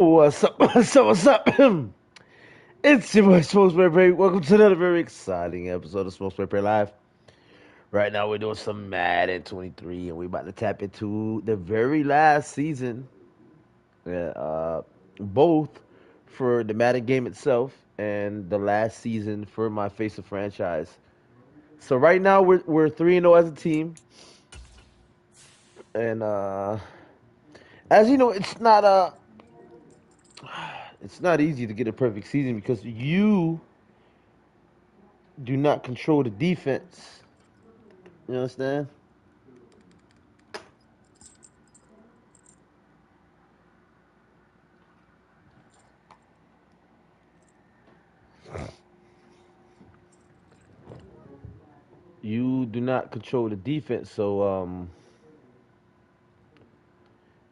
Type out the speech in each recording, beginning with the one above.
What's up? What's up? It's your boy Smokes Pray. Welcome to another very exciting episode of Smokes Pray Live. Right now we're doing some Madden 23 and we're about to tap into the very last season. Both for the Madden game itself and the last season for my Face of franchise. So right now we're 3-0 as a team. And as you know, it's not easy to get a perfect season because you do not control the defense. You understand? You do not control the defense, so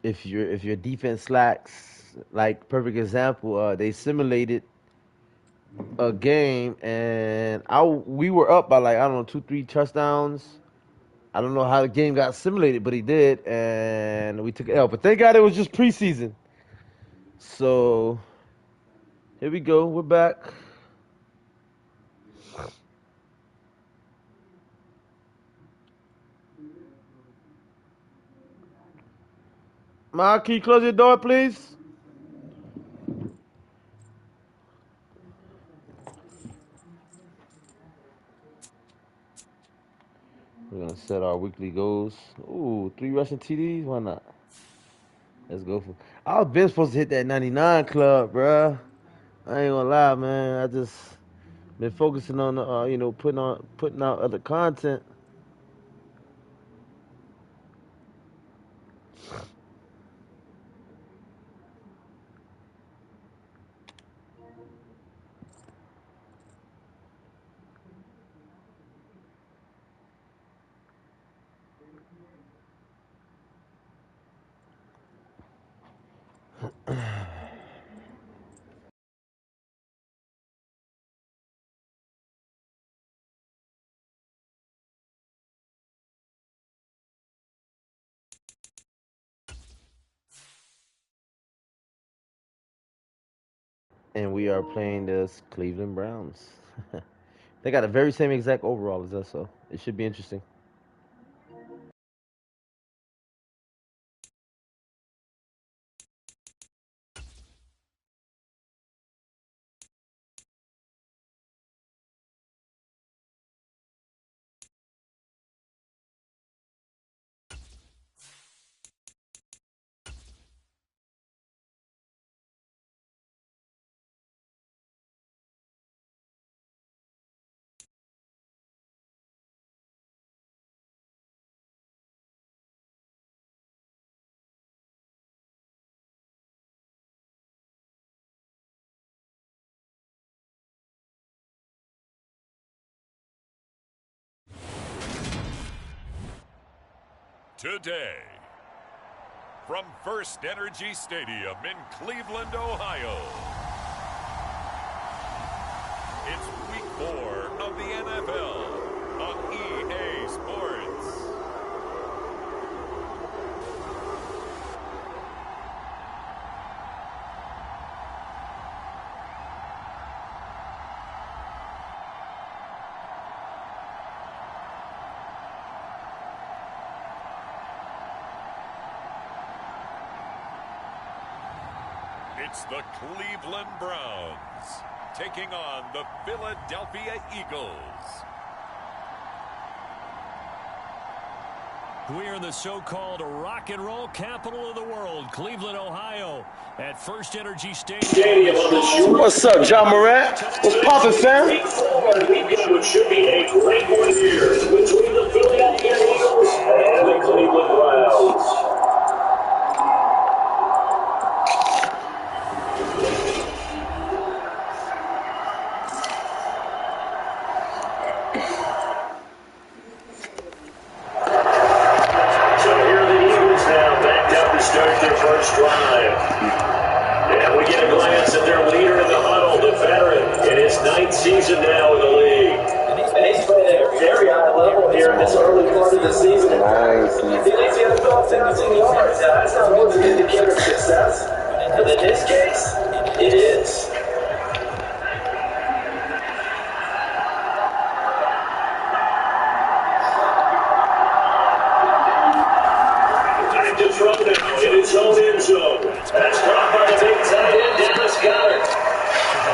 if your defense slacks, like perfect example, they simulated a game and we were up by like I don't know 2-3 touchdowns. I don't know how the game got simulated, but he did, and we took an L. But thank God it was just preseason. So here we go. We're back. Ma, can you close your door, please? We're gonna set our weekly goals. Ooh, 3 rushing TDs. Why not? Let's go for. I was been supposed to hit that 99 club, bruh. I ain't gonna lie, man. I just been focusing on, putting out other content. And we are playing this Cleveland Browns. They got the very same exact overall as us, so it should be interesting. Today, from First Energy Stadium in Cleveland, Ohio, it's Week 4 of the NFL on EA Sports. It's the Cleveland Browns taking on the Philadelphia Eagles. We are in the so-called rock and roll capital of the world, Cleveland, Ohio, at First Energy Stadium. What's up, John Morant? What's poppin', fam? Which should be a great one here between the Philadelphia Eagles and the Cleveland Browns. Season now in the league. And he's playing at a very high level here in this early part of the season. Nice. He leads the NFL in passing yards. That's not always an indicator of success. And in this case, it is. Back to throw now in his own end zone. That's caught by the big tight end, Dennis Goddard.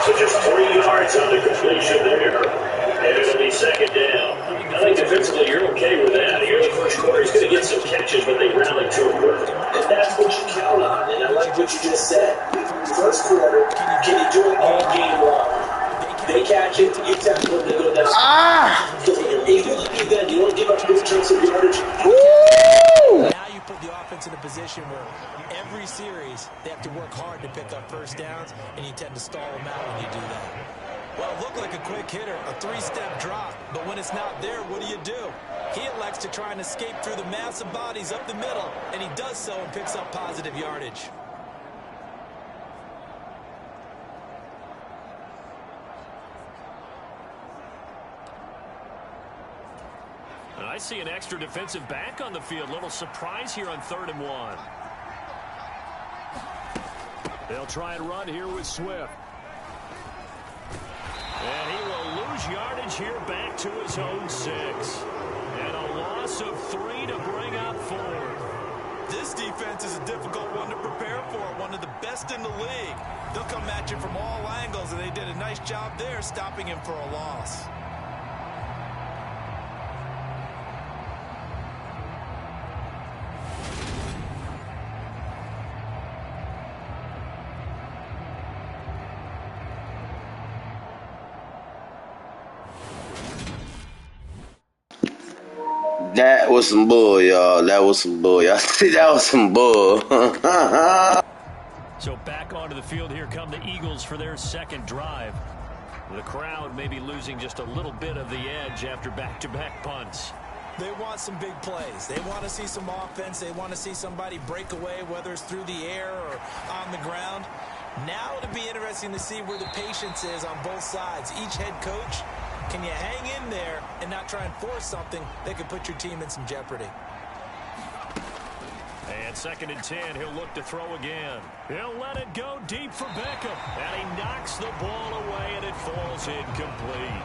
So just 3 yards on the completion there. And it'll be second down. I think defensively you're okay with that. Here in the first quarter, he's going to get some catches, but they rallied to him early. And that's what you count on. And I like what you just said. First quarter, can you do it all game long? They catch it, you tackle it, they go down. So you're able to do that. You don't give up big chunks of yardage. Now you put the offense in a position where every series they have to work hard to pick up first downs, and you tend to stall them out when you do that. Well, it looked like a quick hitter, a 3-step drop, but when it's not there, what do? He elects to try and escape through the massive bodies up the middle, and he does so and picks up positive yardage. And I see an extra defensive back on the field. Little surprise here on 3rd and 1. They'll try and run here with Swift. And he will lose yardage here back to his own 6. And a loss of 3 to bring up 4. This defense is a difficult one to prepare for, one of the best in the league. They'll come at you from all angles, and they did a nice job there stopping him for a loss. That was some bull, y'all. That was some bull. Y'all see, that was some bull. So back onto the field here come the Eagles for their second drive. The crowd may be losing just a little bit of the edge after back-to-back punts. They want some big plays. They want to see some offense. They want to see somebody break away, whether it's through the air or on the ground. Now it'll be interesting to see where the patience is on both sides. Each head coach, can you hang in there and not try and force something that could put your team in some jeopardy? And 2nd and 10, he'll look to throw again. He'll let it go deep for Beckham. And he knocks the ball away, and it falls incomplete.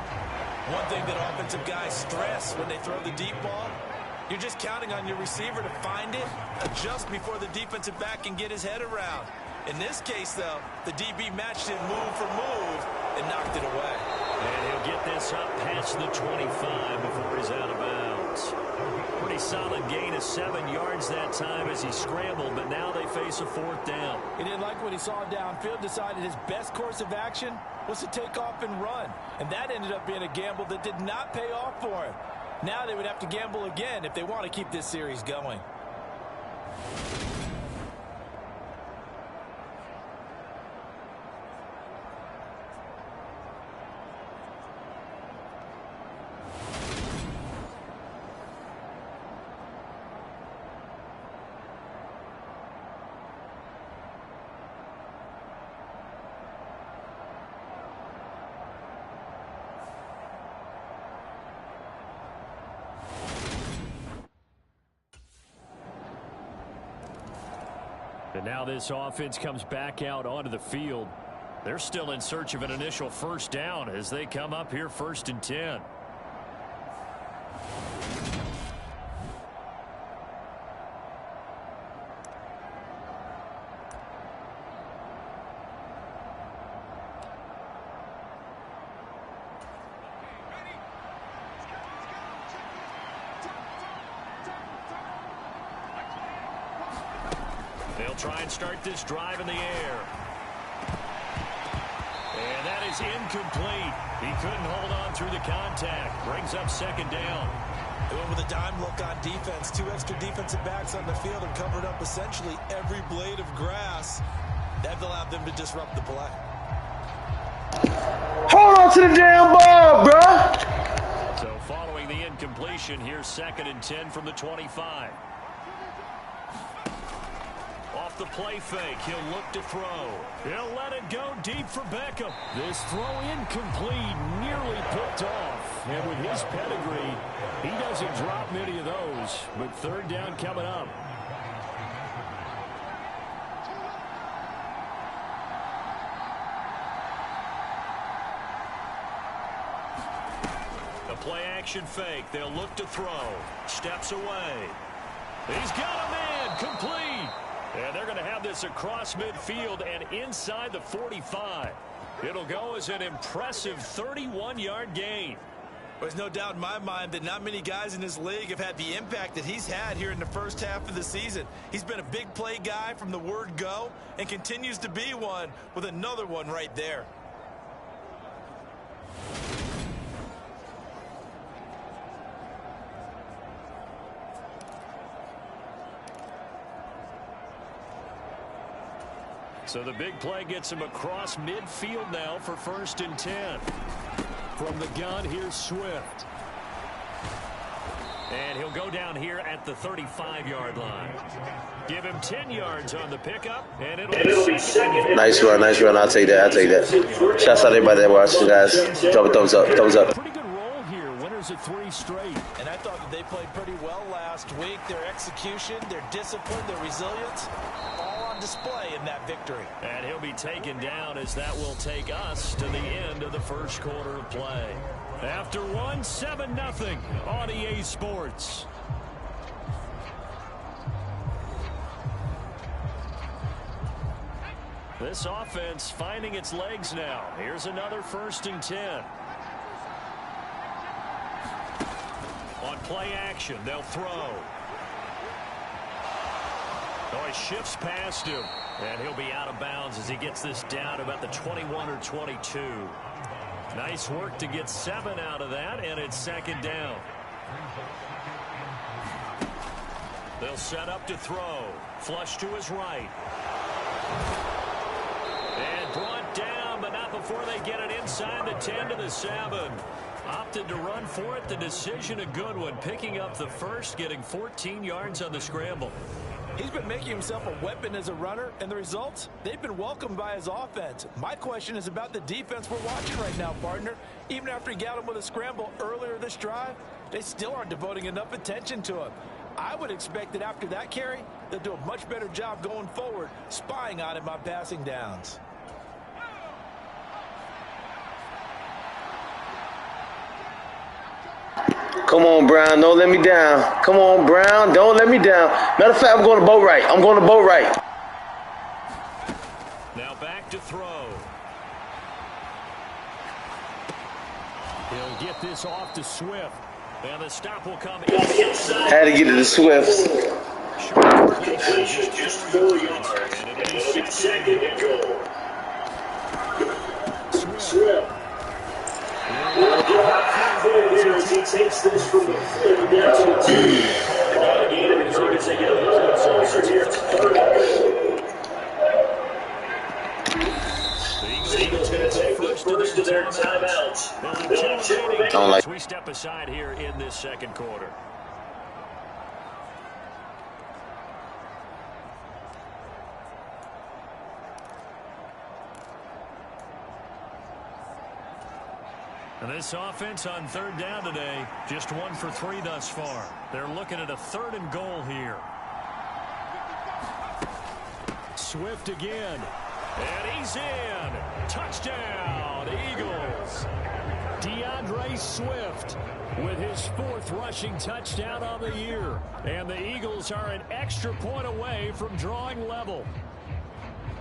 One thing that offensive guys stress when they throw the deep ball, you're just counting on your receiver to find it, adjust before the defensive back can get his head around. In this case, though, the DB matched it move for move and knocked it away. And he'll get this up past the 25 before he's out of bounds. Pretty solid gain of 7 yards that time as he scrambled, but now they face a 4th down. He didn't like what he saw downfield, decided his best course of action was to take off and run. And that ended up being a gamble that did not pay off for him. Now they would have to gamble again if they want to keep this series going. And now this offense comes back out onto the field. They're still in search of an initial first down as they come up here 1st and 10. They'll try and start this drive in the air. And that is incomplete. He couldn't hold on through the contact. Brings up 2nd down. They went with a dime look on defense. 2 extra defensive backs on the field and covered up essentially every blade of grass. That allowed them to disrupt the play. Hold on to the damn ball, bruh. So following the incompletion, here's 2nd and 10 from the 25. Off the play fake, he'll look to throw. He'll let it go deep for Beckham. This throw incomplete, nearly picked off. And with his pedigree, he doesn't drop many of those. But 3rd down coming up. play action fake. They'll look to throw. Steps away. He's got a man. Complete. And they're going to have this across midfield and inside the 45. It'll go as an impressive 31-yard gain. There's no doubt in my mind that not many guys in this league have had the impact that he's had here in the first half of the season. He's been a big play guy from the word go and continues to be one with another one right there. So the big play gets him across midfield now for 1st and 10. From the gun, here's Swift. And he'll go down here at the 35-yard line. Give him 10 yards on the pickup, and it'll be second. Nice run, nice run. I'll take that, I'll take that. Shouts out everybody that watching, guys. Drop a thumbs up, thumbs up. Pretty good roll here. Winners at 3 straight. And I thought that they played pretty well last week. Their execution, their discipline, their resilience, all on display in that victory. And he'll be taken down as that will take us to the end of the first quarter of play. After one, 7-0 on EA Sports. This offense finding its legs now. Here's another 1st and 10. On play action, they'll throw. Oh, he shifts past him, and he'll be out of bounds as he gets this down about the 21 or 22. Nice work to get 7 out of that, and it's 2nd down. They'll set up to throw. Flush to his right. And brought down, but not before they get it inside the 10 to the 7. Opted to run for it. The decision a good one. Picking up the first, getting 14 yards on the scramble. He's been making himself a weapon as a runner, and the results, they've been welcomed by his offense. My question is about the defense we're watching right now, partner. Even after he got him with a scramble earlier this drive, they still aren't devoting enough attention to him. I would expect that after that carry, they'll do a much better job going forward, spying on him on passing downs. Come on, Brown, don't let me down. Come on, Brown, don't let me down. Matter of fact, I'm going to boat right. I'm going to boat right. Now back to throw. He'll get this off to Swift. And the stop will come inside. Had to get it to Swift. Completion just 4 yards. And it'll be 2nd and goal. Swift. Here as he takes this from the 30 down to the 2. Again, it's hard to take it a little bit closer here. It's 3rd and goal. The Eagles going to take the first of their timeouts. As we step aside here in this 2nd quarter. And this offense on 3rd down today, just 1 for 3 thus far. They're looking at a 3rd and goal here. Swift again. And he's in. Touchdown, Eagles. DeAndre Swift with his 4th rushing touchdown on the year. And the Eagles are an extra point away from drawing level.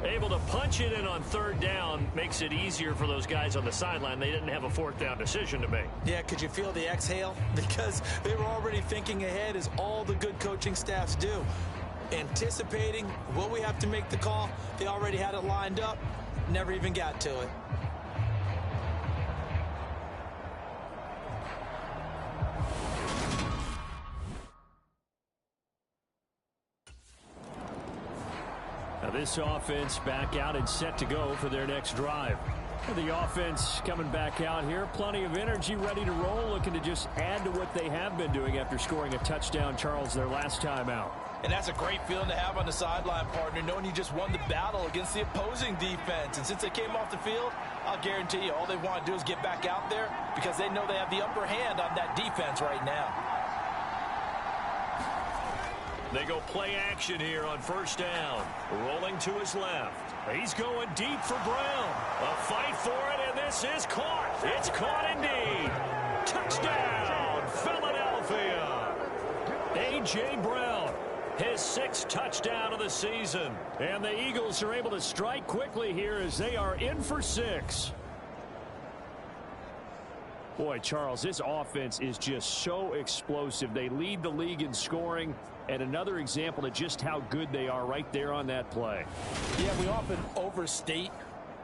Able to punch it in on 3rd down makes it easier for those guys on the sideline. They didn't have a 4th down decision to make. Yeah, could you feel the exhale? Because they were already thinking ahead, as all the good coaching staffs do. Anticipating, will we have to make the call? They already had it lined up, never even got to it. Now this offense back out and set to go for their next drive. The offense coming back out here. Plenty of energy, ready to roll, looking to just add to what they have been doing after scoring a touchdown, Charles, their last time out. And that's a great feeling to have on the sideline, partner, knowing you just won the battle against the opposing defense. And since they came off the field, I'll guarantee you all they want to do is get back out there because they know they have the upper hand on that defense right now. They go play action here on 1st down. Rolling to his left. He's going deep for Brown. A fight for it, and this is caught. It's caught indeed. Touchdown, Philadelphia. A.J. Brown, his 6th touchdown of the season. And the Eagles are able to strike quickly here as they are in for 6. Boy, Charles, this offense is just so explosive. They lead the league in scoring, and another example of just how good they are right there on that play. Yeah, we often overstate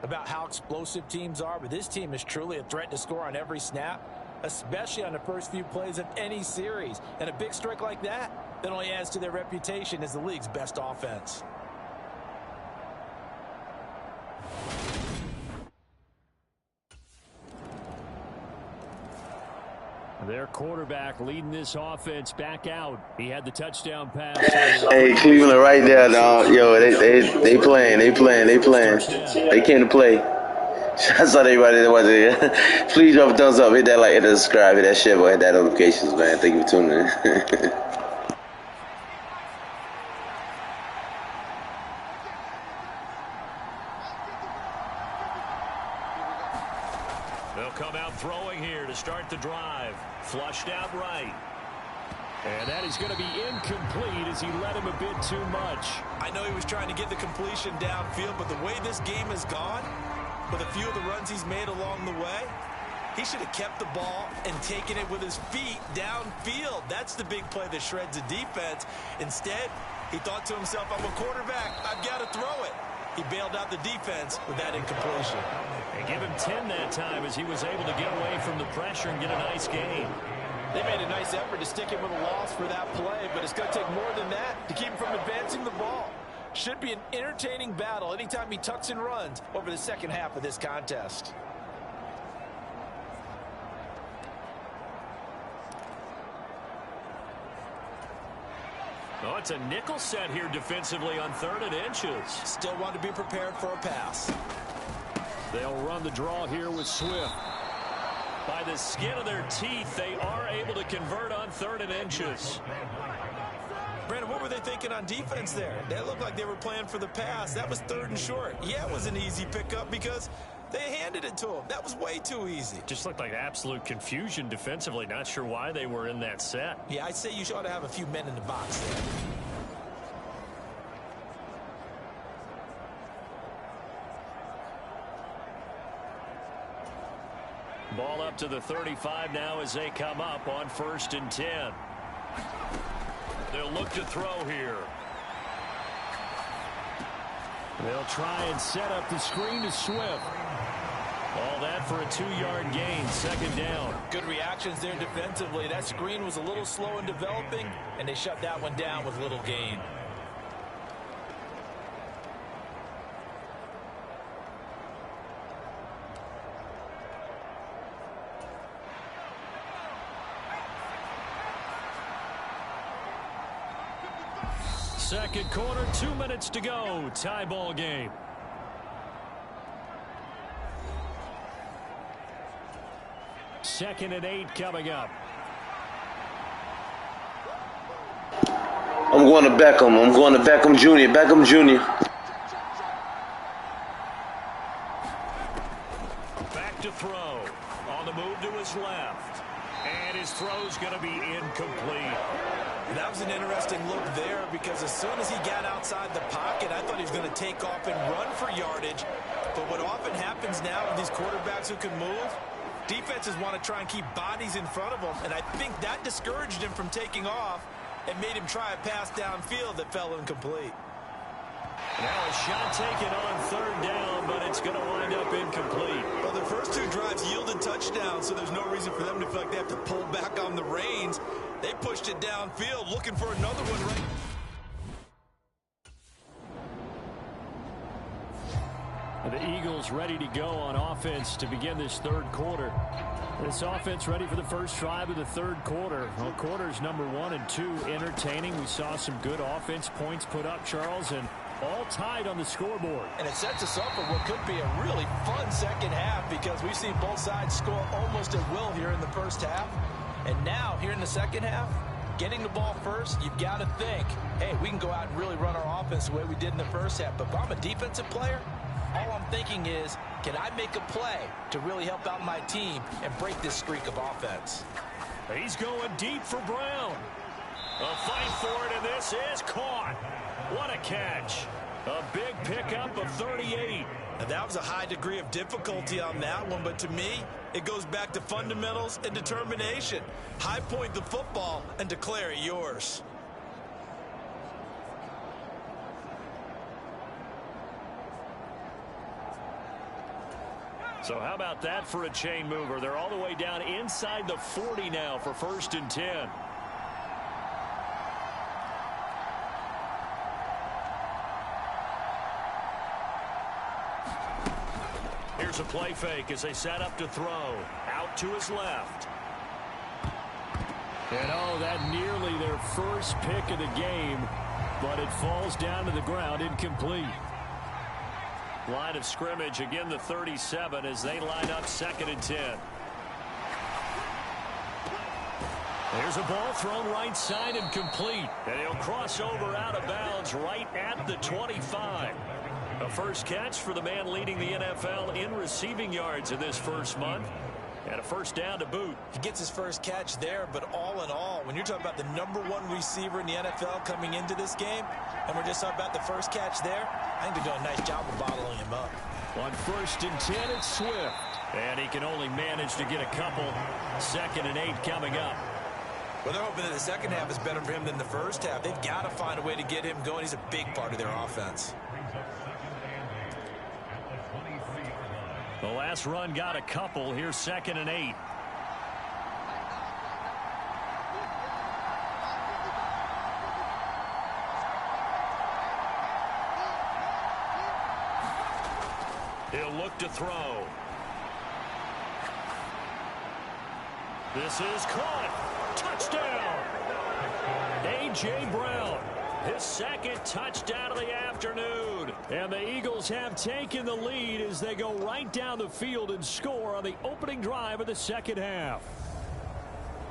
about how explosive teams are, but this team is truly a threat to score on every snap, especially on the first few plays of any series. And a big strike like that only adds to their reputation as the league's best offense. Their quarterback leading this offense back out. He had the touchdown pass. Hey, Cleveland right there, dog. Yo, they playing. They came to play. Shouts out everybody that was there. Please drop a thumbs up, hit that like, hit that subscribe, hit that share, boy, hit that notifications, man. Thank you for tuning in. They'll come out throwing here to start the drive. Flushed out right. And that is going to be incomplete as he led him a bit too much. I know he was trying to get the completion downfield, but the way this game has gone, with a few of the runs he's made along the way, he should have kept the ball and taken it with his feet downfield. That's the big play that shreds the defense. Instead, he thought to himself, I'm a quarterback, I've got to throw it. He bailed out the defense with that incompletion. And give him 10 that time as he was able to get away from the pressure and get a nice gain. They made a nice effort to stick him with a loss for that play, but it's going to take more than that to keep him from advancing the ball. Should be an entertaining battle anytime he tucks and runs over the second half of this contest. Oh, it's a nickel set here defensively on 3rd and inches. Still want to be prepared for a pass. They'll run the draw here with Swift. By the skin of their teeth, they are able to convert on 3rd and inches. Brandon, what were they thinking on defense there? They looked like they were playing for the pass. That was 3rd and short. Yeah, it was an easy pickup because they handed it to him. That was way too easy. Just looked like absolute confusion defensively. Not sure why they were in that set. Yeah, I'd say you ought to have a few men in the box there. Ball up to the 35 now as they come up on 1st and 10. They'll look to throw here. They'll try and set up the screen to Swift. All that for a 2-yard gain, 2nd down. Good reactions there defensively. That screen was a little slow in developing, and they shut that one down with little gain. Second quarter, 2 minutes to go. Tie ball game. Second and 8 coming up. I'm going to Beckham. I'm going to Beckham Jr. Beckham Jr. Back to throw. On the move to his left. And his throw's going to be incomplete. That was an interesting look there because as soon as he got outside the pocket, I thought he was going to take off and run for yardage. But what often happens now with these quarterbacks who can move, defenses want to try and keep bodies in front of them. And I think that discouraged him from taking off and made him try a pass downfield that fell incomplete. Now a shot taken on 3rd down, but it's going to wind up incomplete. Well, the first 2 drives yielded touchdowns, so there's no reason for them to feel like they have to pull back on the reins. They pushed it downfield, looking for another one right. The Eagles ready to go on offense to begin this 3rd quarter. This offense ready for the first drive of the 3rd quarter. Well, quarters number 1 and 2 entertaining. We saw some good offense points put up, Charles, and all tied on the scoreboard. And it sets us up for what could be a really fun second half because we've seen both sides score almost at will here in the first half. And now, here in the second half, getting the ball first, you've got to think, hey, we can go out and really run our offense the way we did in the first half. But if I'm a defensive player, all I'm thinking is, Can I make a play to really help out my team and break this streak of offense? He's going deep for Brown. A fight for it, and this is caught. What a catch. A big pickup of 38. Now, that was a high degree of difficulty on that one, but to me, it goes back to fundamentals and determination. High point the football and declare it yours. So how about that for a chain mover? They're all the way down inside the 40 now for 1st and 10. Here's a play fake as they set up to throw. Out to his left. And oh, that nearly their first pick of the game, but it falls down to the ground incomplete. Line of scrimmage, again the 37 as they line up 2nd and 10. There's a ball thrown right side and complete. And he'll cross over out of bounds right at the 25. A first catch for the man leading the NFL in receiving yards in this first month. And a first down to boot. He gets his first catch there, but all in all, when you're talking about the #1 receiver in the NFL coming into this game, and we're just talking about the first catch there, I think they're doing a nice job of bottling him up. On 1st and 10, it's Swift. And he can only manage to get a couple. 2nd and 8 coming up. Well, they're hoping that the second half is better for him than the first half. They've got to find a way to get him going. He's a big part of their offense. The last run got a couple. Here's 2nd and 8. He'll look to throw. This is caught. Touchdown. A.J. Brown. His 2nd touchdown of the afternoon. And the Eagles have taken the lead as they go right down the field and score on the opening drive of the second half.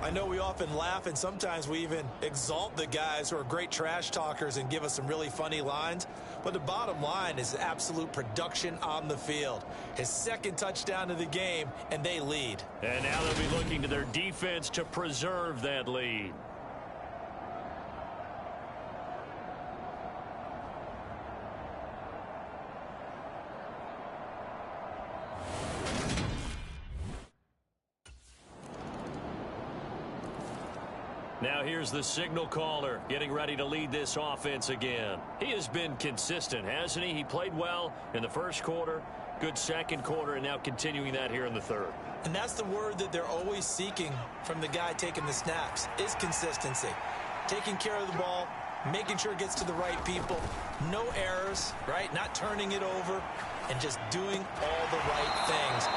I know we often laugh and sometimes we even exalt the guys who are great trash talkers and give us some really funny lines. But the bottom line is absolute production on the field. His 2nd touchdown of the game, and they lead. And now they'll be looking to their defense to preserve that lead. Now here's the signal caller getting ready to lead this offense again. He has been consistent, hasn't he? He played well in the first quarter, good second quarter, and now continuing that here in the third. And that's the word that they're always seeking from the guy taking the snaps, is consistency. Taking care of the ball, making sure it gets to the right people, no errors, right? Not turning it over, and just doing all the right things.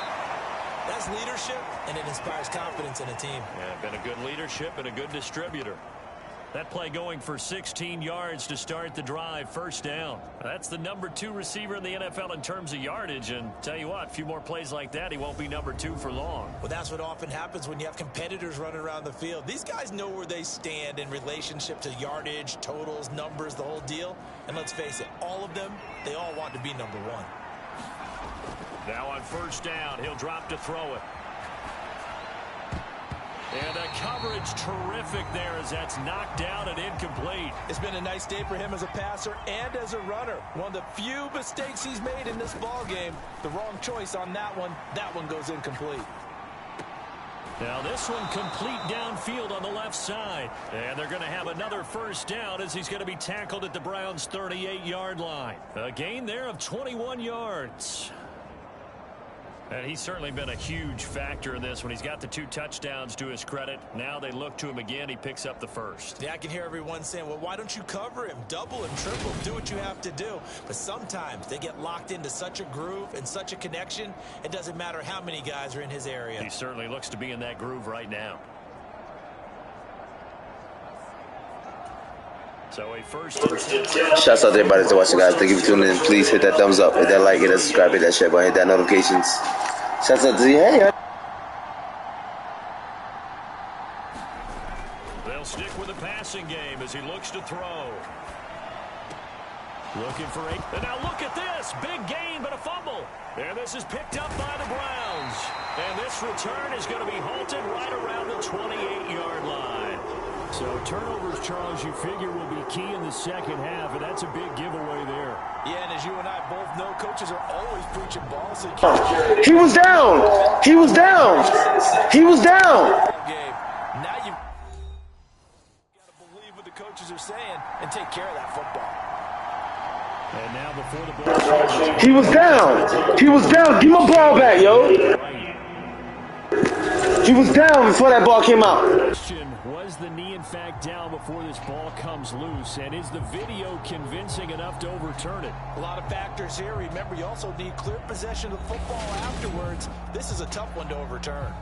That's leadership, and it inspires confidence in a team. Yeah, been a good leadership and a good distributor. That play going for 16 yards to start the drive, first down. That's the #2 receiver in the NFL in terms of yardage, and tell you what, a few more plays like that, he won't be #2 for long. Well, that's what often happens when you have competitors running around the field. These guys know where they stand in relationship to yardage, totals, numbers, the whole deal. And let's face it, all of them, they all want to be #1. Now on first down, he'll drop to throw it. And the coverage terrific there as that's knocked down and incomplete. It's been a nice day for him as a passer and as a runner. One of the few mistakes he's made in this ball game. The wrong choice on that one goes incomplete. Now this one complete downfield on the left side. And they're going to have another first down as he's going to be tackled at the Browns' 38-yard line. A gain there of 21 yards. And he's certainly been a huge factor in this when he's got the 2 touchdowns to his credit. Now they look to him again. He picks up the first. Yeah, I can hear everyone saying, well, why don't you cover him? Double him, triple him, do what you have to do. But sometimes they get locked into such a groove and such a connection, it doesn't matter how many guys are in his area. He certainly looks to be in that groove right now. So a first and 10. Shouts out to everybody that's watching, guys. Thank you for tuning in. Please hit that thumbs up, hit that like, hit that subscribe, hit that share button, hit that notifications. Shouts out to you. Hey, They'll stick with the passing game as he looks to throw. Looking for 8. And now look at this. Big gain, but a fumble. And this is picked up by the Browns. And this return is going to be halted right around the 28-yard line. So turnovers, Charles, you figure will be key in the second half, and that's a big giveaway there. Yeah, and as you and I both know, coaches are always preaching ball security. He was down. He was down. He was down. Now you've got to believe what the coaches are saying and take care of that football. And now before the ball. He was down. He was down. Give my ball back, yo. He was down before that ball came out. Was the knee in fact down before this ball comes loose, and is the video convincing enough to overturn it? A lot of factors here. Remember, you also need clear possession of the football afterwards. This is a tough one to overturn.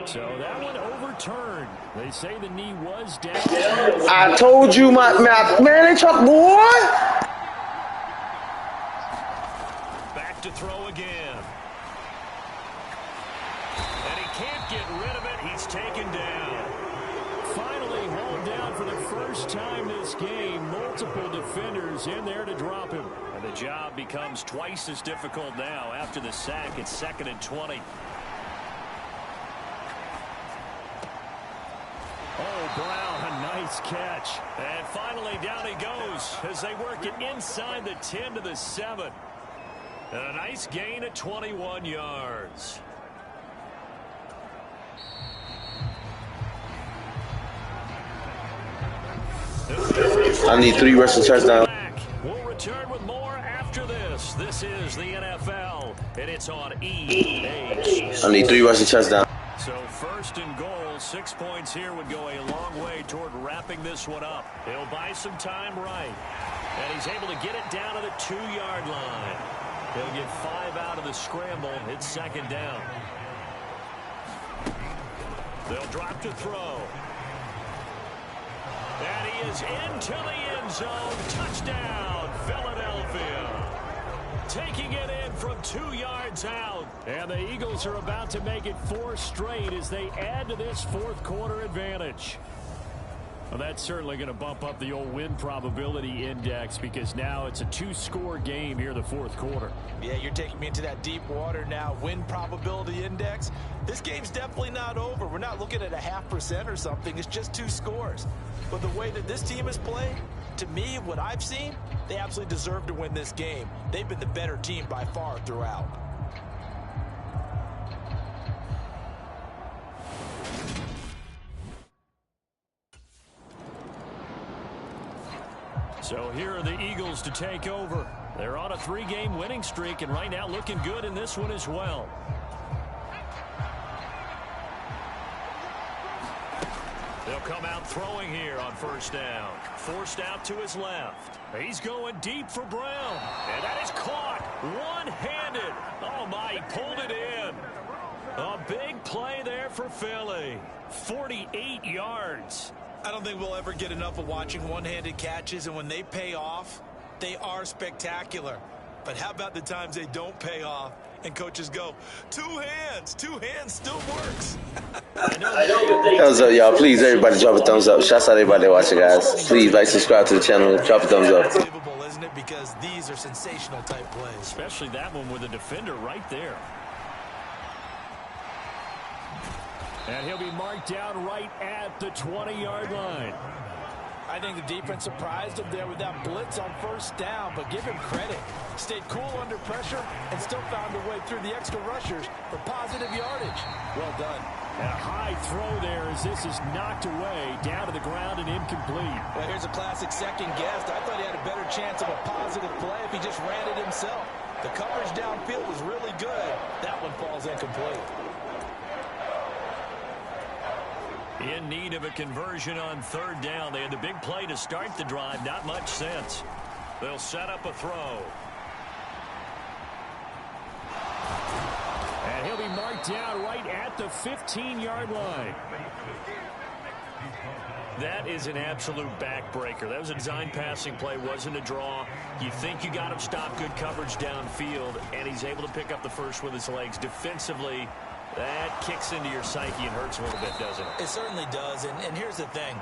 So that one overturned. They say the knee was down. I told you, man, they took boy. Back to throw again. And he can't get rid of it. He's taken down. Finally hauled down for the first time this game. Multiple defenders in there to drop him. And the job becomes twice as difficult now. After the sack, it's 2nd and 20. Oh, Brown, a nice catch. And finally down he goes as they work it inside the 10 to the 7. And a nice gain of 21 yards. I need 3 rushing touchdowns. We'll return with more after this. This is the NFL, and it's on EA. I need 3 rushing touchdowns. So 1st and goal, 6 points here would go a long way toward wrapping this one up. He'll buy some time right. And he's able to get it down to the 2-yard line. He'll get 5 out of the scramble. It's 2nd down. They'll drop to throw. And he is into the end zone. Touchdown, Philadelphia. Taking it in from 2 yards out. And the Eagles are about to make it 4 straight as they add to this 4th quarter advantage. Well, that's certainly going to bump up the old win probability index because now it's a 2-score game here in the 4th quarter. Yeah, you're taking me into that deep water now. Win probability index. This game's definitely not over. We're not looking at a 0.5% or something. It's just 2 scores. But the way that this team has played, to me, what I've seen, they absolutely deserve to win this game. They've been the better team by far throughout. So here are the Eagles to take over. They're on a 3-game winning streak, and right now looking good in this one as well. They'll come out throwing here on 1st down. Forced out to his left. He's going deep for Brown. And that is caught one-handed. Oh, my, he pulled it in. A big play there for Philly. 48 yards. I don't think we'll ever get enough of watching one-handed catches, and when they pay off, they are spectacular. But how about the times they don't pay off and coaches go, 2 hands still works. Thumbs up, y'all. Please, everybody, drop a thumbs up. Shouts out everybody watching, guys. Please, like, subscribe to the channel. Drop a thumbs up. Unbelievable, isn't it? Because these are sensational type plays. Especially that one with a defender right there. And he'll be marked down right at the 20-yard line. I think the defense surprised him there with that blitz on 1st down, but give him credit. Stayed cool under pressure and still found a way through the extra rushers for positive yardage. Well done. And a high throw there as this is knocked away, down to the ground and incomplete. Well, here's a classic second guess. I thought he had a better chance of a positive play if he just ran it himself. The coverage downfield was really good. That one falls incomplete. In need of a conversion on 3rd down. They had the big play to start the drive. Not much sense. They'll set up a throw. And he'll be marked down right at the 15-yard line. That is an absolute backbreaker. That was a design passing play, wasn't a draw. You think you got him stopped, good coverage downfield, and he's able to pick up the first with his legs. Defensively, that kicks into your psyche and hurts a little bit, doesn't it? It certainly does, and here's the thing.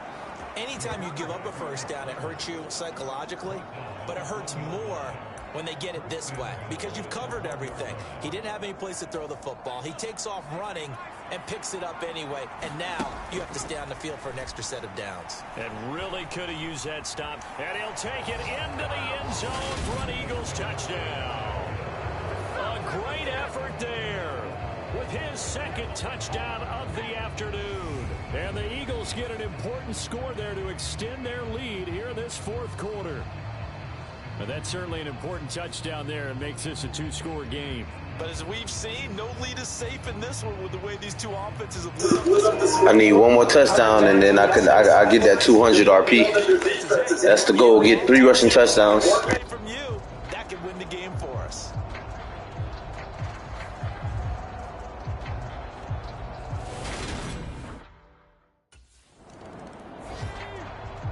Anytime you give up a first down, it hurts you psychologically, but it hurts more when they get it this way because you've covered everything. He didn't have any place to throw the football. He takes off running and picks it up anyway, and now you have to stay on the field for an extra set of downs. And really could have used that stop. And he'll take it into the end zone for an Eagles touchdown. A great effort there with his second touchdown of the afternoon. And the Eagles get an important score there to extend their lead here in this fourth quarter. But that's certainly an important touchdown there and makes this a two-score game. But as we've seen, no lead is safe in this one with the way these two offenses have lit up. I need one more touchdown, and then I get that 200 RP. That's the goal. Get 3 rushing touchdowns. From you, that could win the game for us.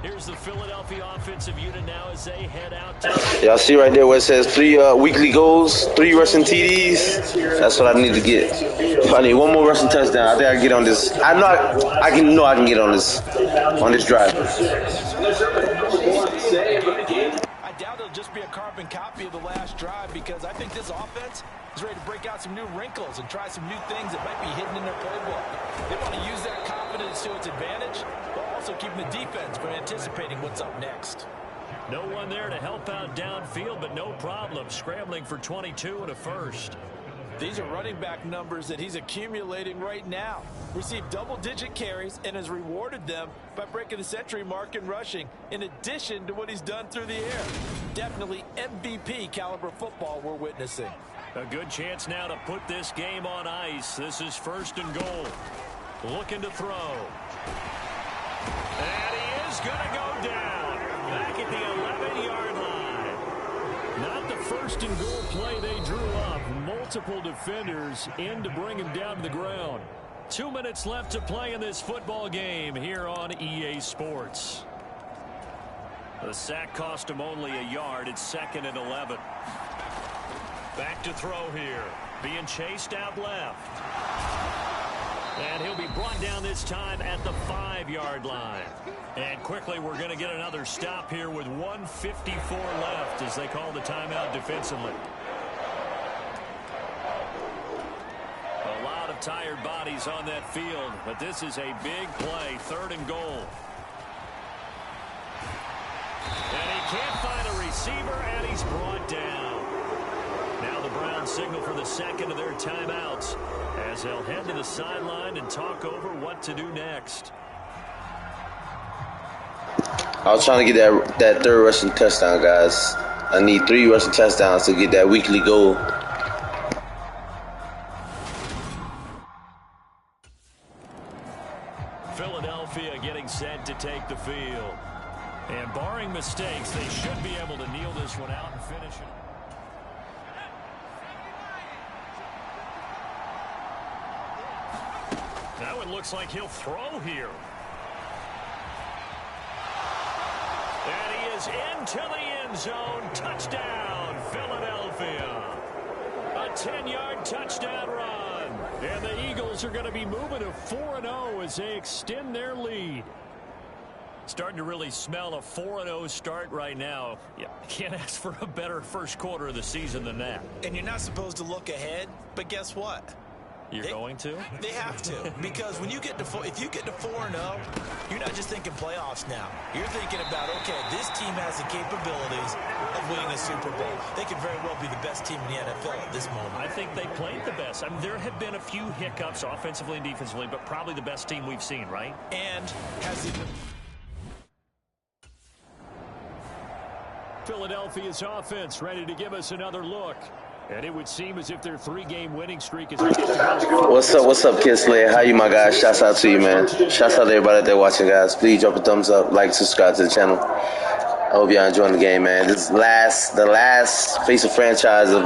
Here's the Philadelphia offensive unit now as they head out to... Y'all see right there where it says 3 weekly goals, 3 rushing TDs? That's what I need to get. I need one more rushing touchdown. I think I can get on this. I can get on this drive. I doubt it'll just be a carbon copy of the last drive because I think this offense is ready to break out some new wrinkles and try some new things that might be hidden in their playbook. They want to use that confidence to its advantage, while also keeping the defense from anticipating what's up next. No one there to help out downfield, but no problem. Scrambling for 22 and a first. These are running back numbers that he's accumulating right now. Received double-digit carries and has rewarded them by breaking the century mark in rushing, in addition to what he's done through the air. Definitely MVP caliber football we're witnessing. A good chance now to put this game on ice. This is first and goal. Looking to throw. And he is going to go down. Back at the 11-yard line. Not the first and goal play they drew up. Multiple defenders in to bring him down to the ground. 2 minutes left to play in this football game here on EA Sports. The sack cost him only a yard. It's second and 11. Back to throw here. Being chased out left. And he'll be brought down this time at the 5-yard line. And quickly we're going to get another stop here with 1:54 left as they call the timeout defensively. A lot of tired bodies on that field, but this is a big play, third and goal. And he can't find a receiver, and he's brought down. Now the Browns signal for the second of their timeouts as they'll head to the sideline and talk over what to do next. I was trying to get that third rushing touchdown, guys. I need 3 rushing touchdowns to get that weekly goal. Philadelphia getting set to take the field. And barring mistakes, they should be able to kneel this one out and finish it. Now it looks like he'll throw here. And he is into the end zone. Touchdown, Philadelphia. A 10-yard touchdown run. And the Eagles are going to be moving to 4-0 as they extend their lead. Starting to really smell a 4-0 start right now. Yeah, can't ask for a better first quarter of the season than that. And you're not supposed to look ahead, but guess what? You're going to? They have to, because when you get to if you get to 4-0, you're not just thinking playoffs now. You're thinking about, okay, this team has the capabilities of winning a Super Bowl. They could very well be the best team in the NFL at this moment. I think they played the best. I mean, there have been a few hiccups offensively and defensively, but probably the best team we've seen, right? And has the Philadelphia's offense ready to give us another look. And it would seem as if their 3-game winning streak is... What's up, Kid Slayer? How you, my guys? Shouts out to you, man. Shouts out to everybody out there watching, guys. Please drop a thumbs up, like, subscribe to the channel. I hope y'all enjoying the game, man. This is the last face of franchise of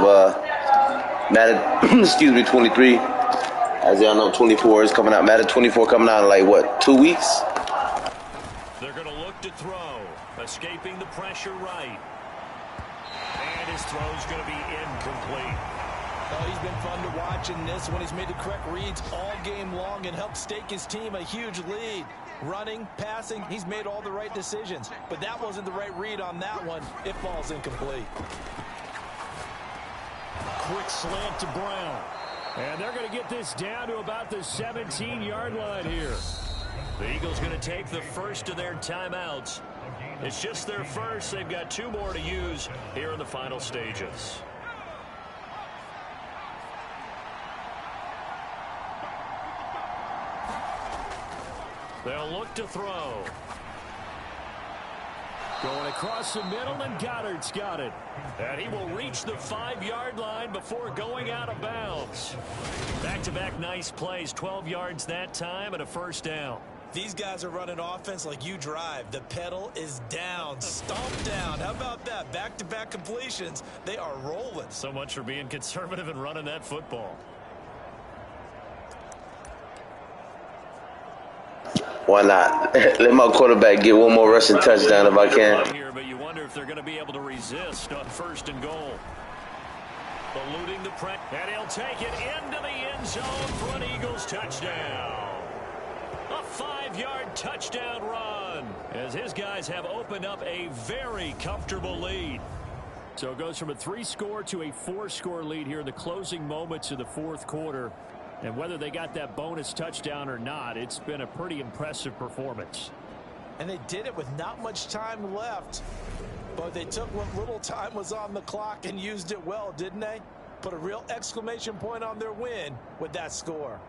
Madden, excuse me, 23. As y'all know, 24 is coming out. Madden 24 coming out in, like, what, 2 weeks? Escaping the pressure right. And his throw's going to be incomplete. Oh, he's been fun to watch in this one. He's made the correct reads all game long and helped stake his team a huge lead. Running, passing, he's made all the right decisions. But that wasn't the right read on that one. It falls incomplete. Quick slant to Brown. And they're going to get this down to about the 17-yard line here. The Eagles going to take the first of their timeouts. It's just their first. They've got 2 more to use here in the final stages. They'll look to throw. Going across the middle, and Goddard's got it. And he will reach the 5-yard line before going out of bounds. Back-to-back nice plays, 12 yards that time, and a first down. These guys are running offense like you drive. The pedal is down, stomped down. How about that? Back-to-back completions. They are rolling. So much for being conservative and running that football. Why not? Let my quarterback get one more rushing touchdown if I can. Here, but you wonder if they're going to be able to resist on 1st and goal. Eluding the press, and he'll take it into the end zone for an Eagles touchdown. A 5-yard touchdown run as his guys have opened up a very comfortable lead. So it goes from a 3-score to a 4-score lead here in the closing moments of the 4th quarter. And whether they got that bonus touchdown or not, it's been a pretty impressive performance. And they did it with not much time left. But they took what little time was on the clock and used it well, didn't they? Put a real exclamation point on their win with that score.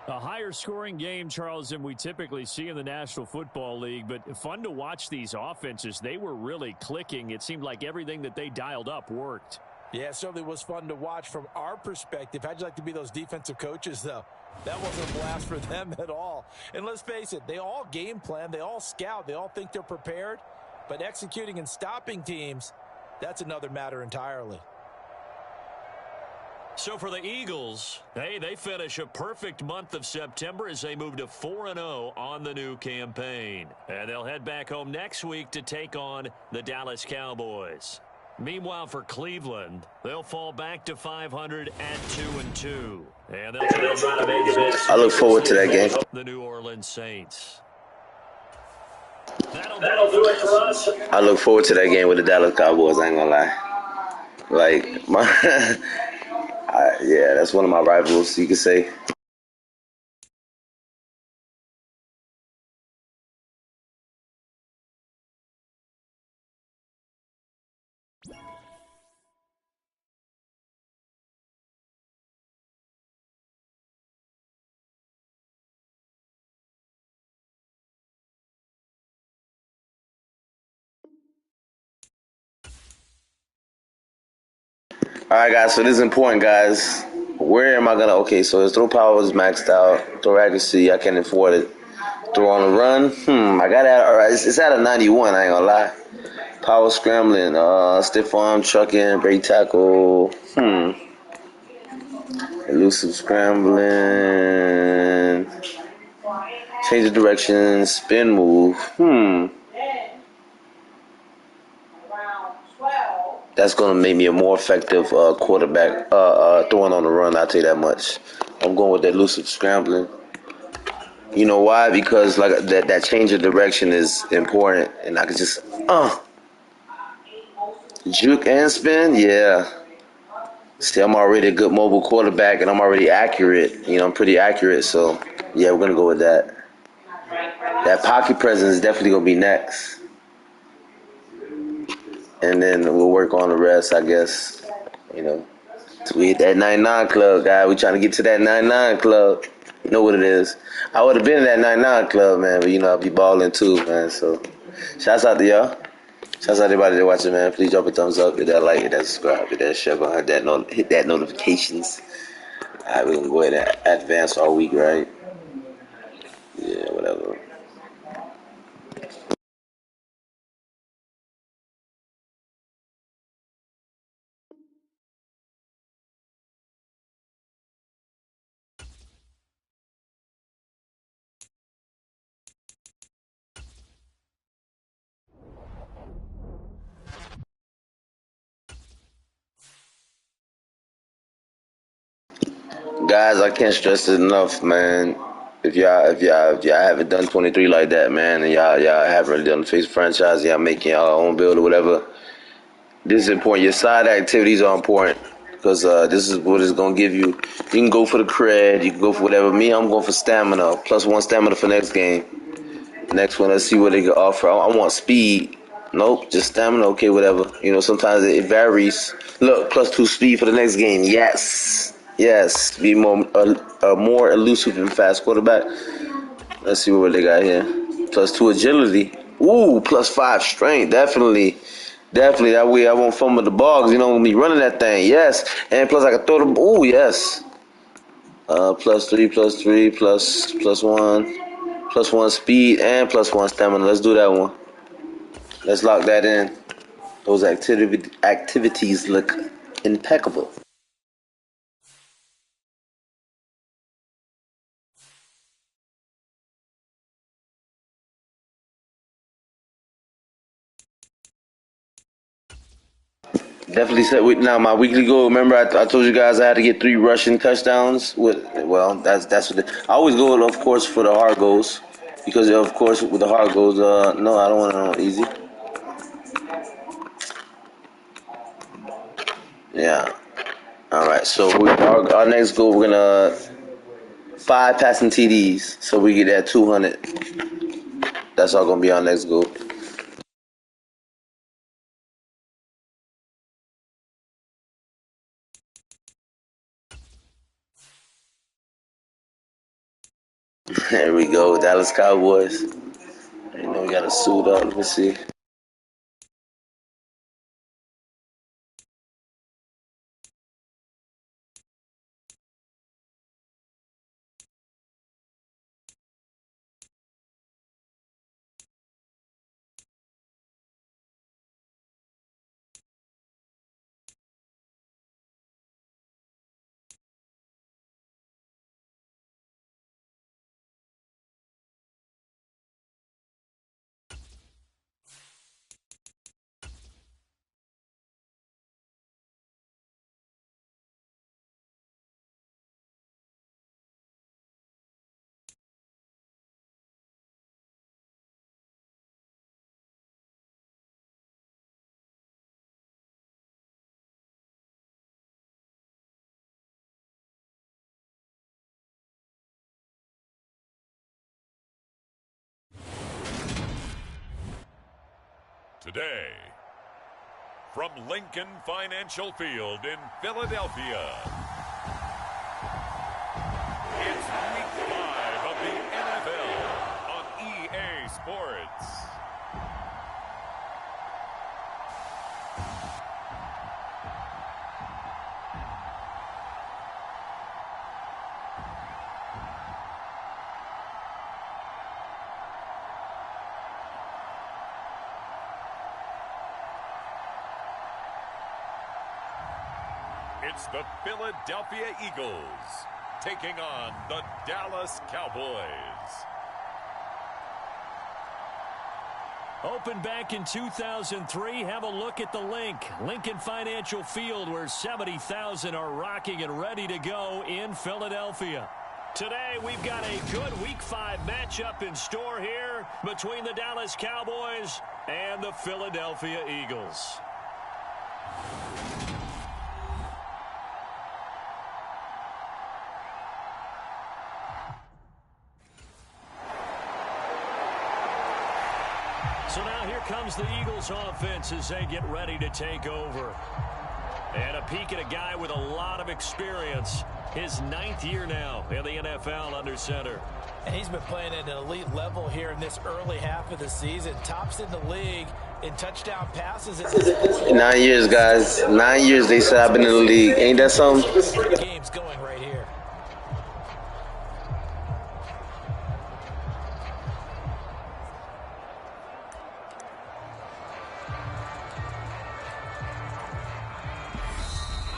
A higher scoring game, Charles, than we typically see in the National Football League, but fun to watch these offenses. They were really clicking. It seemed like everything that they dialed up worked. Yeah, it certainly was fun to watch from our perspective. How'd you like to be those defensive coaches, though? That wasn't a blast for them at all. And let's face it, they all game plan, they all scout, they all think they're prepared. But executing and stopping teams, that's another matter entirely. So for the Eagles, hey, they finish a perfect month of September as they move to 4-0 on the new campaign. And they'll head back home next week to take on the Dallas Cowboys. Meanwhile, for Cleveland, they'll fall back to 500 at 2-2. And they'll try to make it. I look forward to that game. The New Orleans Saints. That'll do it for us. I look forward to that game with the Dallas Cowboys, I ain't gonna lie. Like, yeah, that's one of my rivals, you could say. All right, guys, so this is important, guys. Where am I going to... Okay, so his throw power is maxed out. Throw accuracy, I can't afford it. Throw on the run, I got it. All right, it's at a 91, I ain't going to lie. Power scrambling, stiff arm, trucking, break tackle, elusive scrambling, change of direction, spin move, That's going to make me a more effective quarterback throwing on the run, I'll tell you that much. I'm going with that elusive scrambling. You know why? Because like that change of direction is important, and I could just juke and spin. Yeah. See, I'm already a good mobile quarterback, and I'm already accurate. You know, I'm pretty accurate, so yeah, we're gonna go with that. That pocket presence is definitely gonna be next. And then we'll work on the rest, I guess. You know, till we hit that 99 club, guy. We trying to get to that 99 club. You know what it is. I would have been in that 99 club, man, but you know, I'll be balling too, man. So, shouts out to y'all. Shouts out to everybody that watching, man. Please drop a thumbs up, hit that like, hit that subscribe, hit that share, hit that notifications. All right, we're gonna go ahead and advance our week, right? Yeah, whatever. guys, I can't stress it enough, man. If y'all haven't done 23 like that, man, and y'all haven't really done the face franchise, y'all making y'all own build or whatever, this is important. Your side activities are important because this is what it's gonna give you. You can go for the cred, you can go for whatever. Me, I'm going for stamina, +1 stamina for next game. Next one, let's see what they can offer. I want speed. Nope, just stamina. Okay, whatever. You know, sometimes it varies. Look, +2 speed for the next game. Yes, yes. Be more elusive and fast quarterback. Let's see what they got here. +2 agility. Ooh, +5 strength. Definitely. Definitely. That way I won't fumble the ball because you know me running that thing. Yes. And plus I can throw the. Ooh, yes. +3, +1. +1 speed and +1 stamina. Let's do that one. Let's lock that in. Those activities look impeccable. Definitely set with now my weekly goal. Remember, I told you guys I had to get 3 rushing touchdowns. That's what I always go, of course, for the hard goals because of course with the hard goals. No, I don't want to know easy. Yeah. All right. So our next goal, we're gonna 5 passing TDs, so we get that 200. That's all gonna be our next goal. There we go, Dallas Cowboys. You know we got a suit up. Let me see. Today, from Lincoln Financial Field in Philadelphia, it's Week 5 of the NFL on EA Sports. It's the Philadelphia Eagles taking on the Dallas Cowboys. Opened back in 2003. Have a look at the link. Lincoln Financial Field, where 70,000 are rocking and ready to go in Philadelphia. Today, we've got a good Week 5 matchup in store here between the Dallas Cowboys and the Philadelphia Eagles. So now here comes the Eagles offense as they get ready to take over. And a peek at a guy with a lot of experience. His 9th year now in the NFL under center. And he's been playing at an elite level here in this early half of the season. Tops in the league in touchdown passes. 9 years, guys. 9 years they said I've been in the league. Ain't that something? Game's going right here.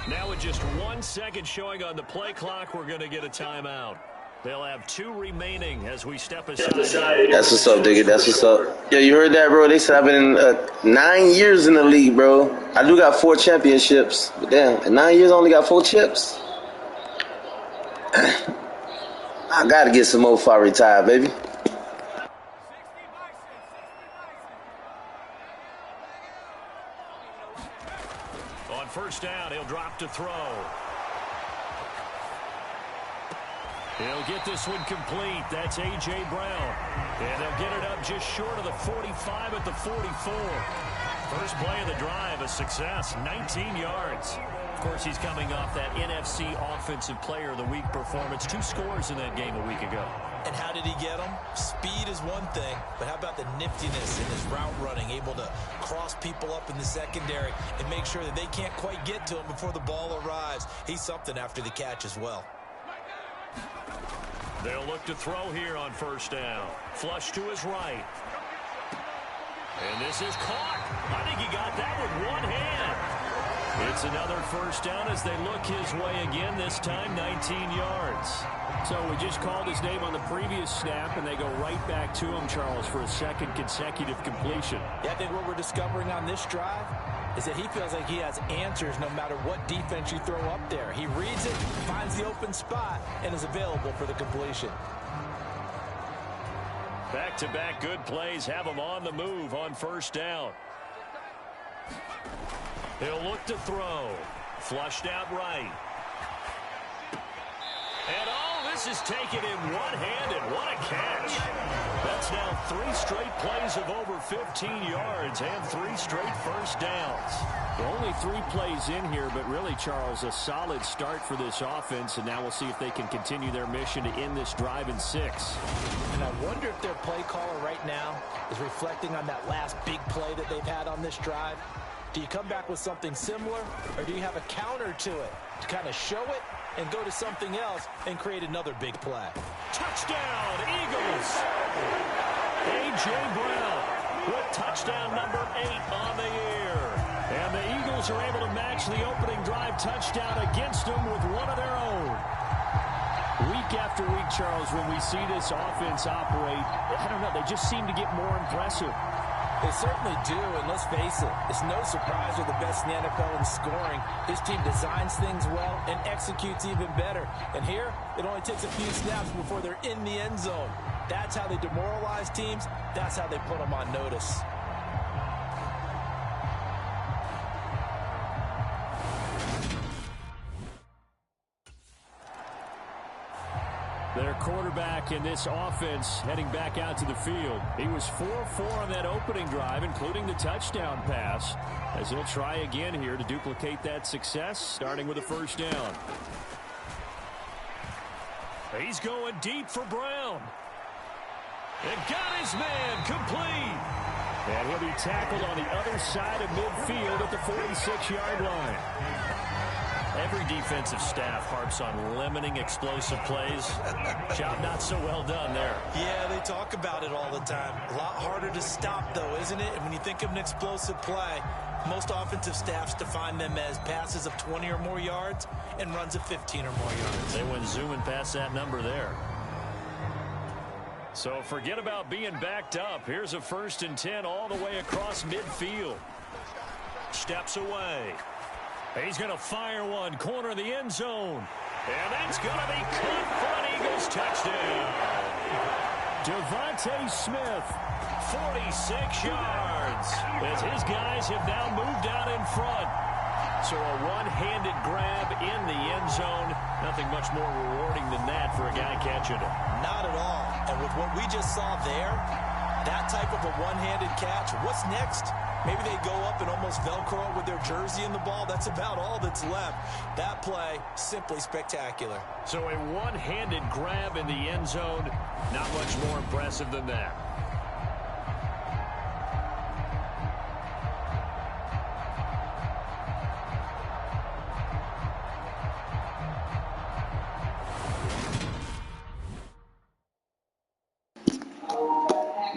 Now with just 1 second showing on the play clock, we're going to get a timeout. They'll have 2 remaining as we step aside. That's what's up, Diggy. That's what's up. Yeah, you heard that, bro? They said I've been in 9 years in the league, bro. I do got 4 championships. But damn, in 9 years I only got 4 chips. I gotta get some more before I retire, baby. On first down, he'll drop to throw. He'll get this one complete. That's A.J. Brown. And they'll get it up just short of the 45 at the 44. First play of the drive, a success, 19 yards. Of course, he's coming off that NFC Offensive Player of the Week performance. 2 scores in that game a week ago. And how did he get them? Speed is one thing, but how about the niftiness in his route running, able to cross people up in the secondary and make sure that they can't quite get to him before the ball arrives. He's something after the catch as well. They'll look to throw here on first down. Flush to his right. And this is caught. I think he got that with one hand. It's another first down as they look his way again, this time 19 yards. So we just called his name on the previous snap, and they go right back to him, Charles, for a second consecutive completion. Yeah, I think what we're discovering on this drive is that he feels like he has answers no matter what defense you throw up there. He reads it, finds the open spot, and is available for the completion. Back-to-back good plays have him on the move on first down. He'll look to throw. Flushed out right. And this is taken in one-handed. What a catch. That's now 3 straight plays of over 15 yards and 3 straight first downs. Only 3 plays in here, but really, Charles, a solid start for this offense, and now we'll see if they can continue their mission to end this drive in 6. And I wonder if their play caller right now is reflecting on that last big play that they've had on this drive. Do you come back with something similar, or do you have a counter to it to kind of show it and go to something else and create another big play? Touchdown, Eagles! A.J. Brown with touchdown number 8 on the year. And the Eagles are able to match the opening drive touchdown against them with one of their own. Week after week, Charles, when we see this offense operate, I don't know, they just seem to get more impressive. They certainly do, and let's face it, it's no surprise they're the best in the NFL in scoring. This team designs things well and executes even better. And here, it only takes a few snaps before they're in the end zone. That's how they demoralize teams. That's how they put them on notice. Their quarterback in this offense heading back out to the field. He was 4-4 on that opening drive, including the touchdown pass, as he'll try again here to duplicate that success, starting with a first down. He's going deep for Brown. And got his man complete. And he'll be tackled on the other side of midfield at the 46-yard line. Every defensive staff harps on limiting explosive plays. Job not so well done there. Yeah, they talk about it all the time. A lot harder to stop, though, isn't it? And when you think of an explosive play, most offensive staffs define them as passes of 20 or more yards and runs of 15 or more yards. They went zooming past that number there. So forget about being backed up. Here's a 1st and 10 all the way across midfield. Steps away. He's going to fire one, corner of the end zone. And that's going to be caught for an Eagles touchdown. Devontae Smith, 46 yards, as his guys have now moved out in front. So a one-handed grab in the end zone. Nothing much more rewarding than that for a guy catching it. Not at all. And with what we just saw there, that type of a one-handed catch, what's next? Maybe they go up and almost Velcro with their jersey in the ball. That's about all that's left. That play, simply spectacular. So a one-handed grab in the end zone, not much more impressive than that.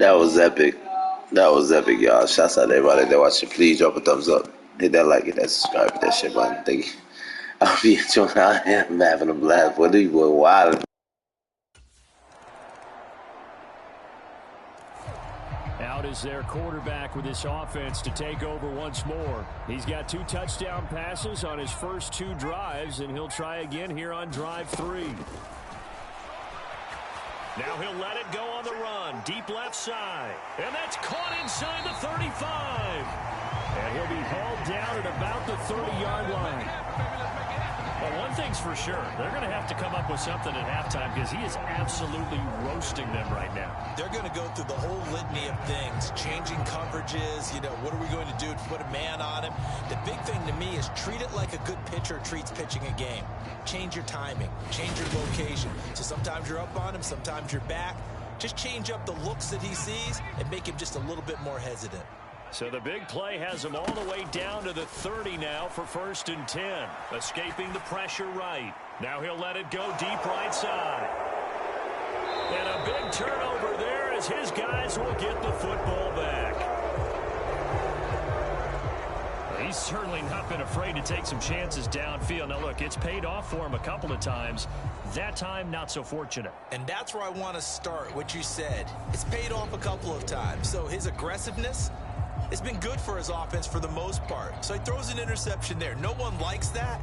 That was epic. That was epic, y'all. Shouts out to everybody that watching. Please drop a thumbs up. Hit that like, hit that subscribe, hit that shit button. Thank you. I'll be enjoying. I am having a blast. What are you boy wild? Out is their quarterback with this offense to take over once more. He's got 2 touchdown passes on his first 2 drives, and he'll try again here on drive 3. Now he'll let it go on the run, deep left side. And that's caught inside the 35. And he'll be hauled down at about the 30-yard line. Well, one thing's for sure. They're going to have to come up with something at halftime because he is absolutely roasting them right now. They're going to go through the whole litany of things, changing coverages, what are we going to do to put a man on him? The big thing to me is treat it like a good pitcher treats pitching a game. Change your timing, change your location. So sometimes you're up on him, sometimes you're back. Just change up the looks that he sees and make him just a little bit more hesitant. So the big play has him all the way down to the 30 now for 1st and 10. Escaping the pressure right. Now he'll let it go deep right side. And a big turnover there as his guys will get the football back. He's certainly not been afraid to take some chances downfield. Now, look, it's paid off for him a couple of times. That time, not so fortunate. And that's where I want to start, what you said. It's paid off a couple of times. So his aggressiveness, it's been good for his offense for the most part. So he throws an interception there. No one likes that,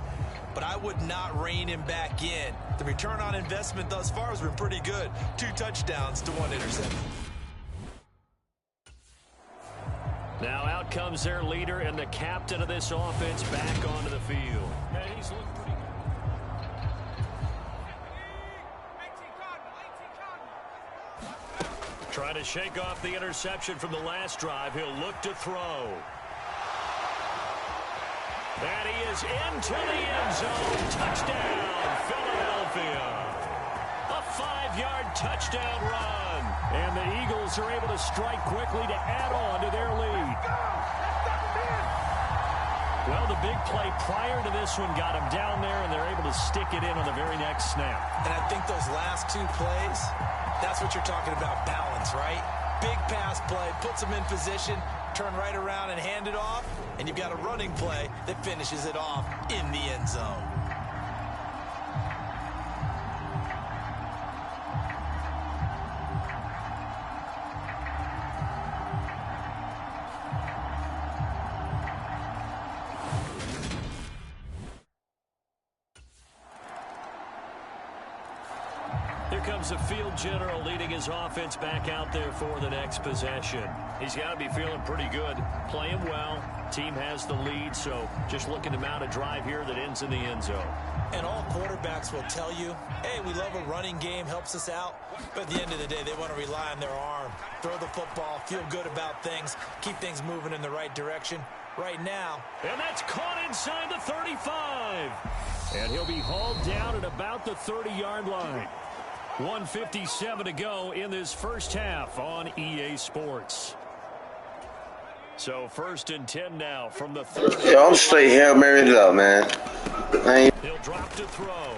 but I would not rein him back in. The return on investment thus far has been pretty good. 2 touchdowns to 1 interception. Now out comes their leader and the captain of this offense back onto the field. And he's looked pretty good. Trying to shake off the interception from the last drive. He'll look to throw. And he is into the end zone. Touchdown, Philadelphia. A 5-yard touchdown run. And the Eagles are able to strike quickly to add on to their lead. Well, the big play prior to this one got him down there, and they're able to stick it in on the very next snap. And I think those last 2 plays, that's what you're talking about, balance, right? Big pass play, puts them in position, turn right around and hand it off, and you've got a running play that finishes it off in the end zone. Here comes the field general leading his offense back out there for the next possession. He's got to be feeling pretty good, playing well. Team has the lead, so just looking to mount a drive here that ends in the end zone. And all quarterbacks will tell you, hey, we love a running game, helps us out. But at the end of the day, they want to rely on their arm, throw the football, feel good about things, keep things moving in the right direction. Right now. And that's caught inside the 35. And he'll be hauled down at about the 30-yard line. 1:57 to go in this first half on EA Sports. So 1st and 10 now from the 30. Yo, I'm straight Hail Mary it up, man. He'll drop to throw.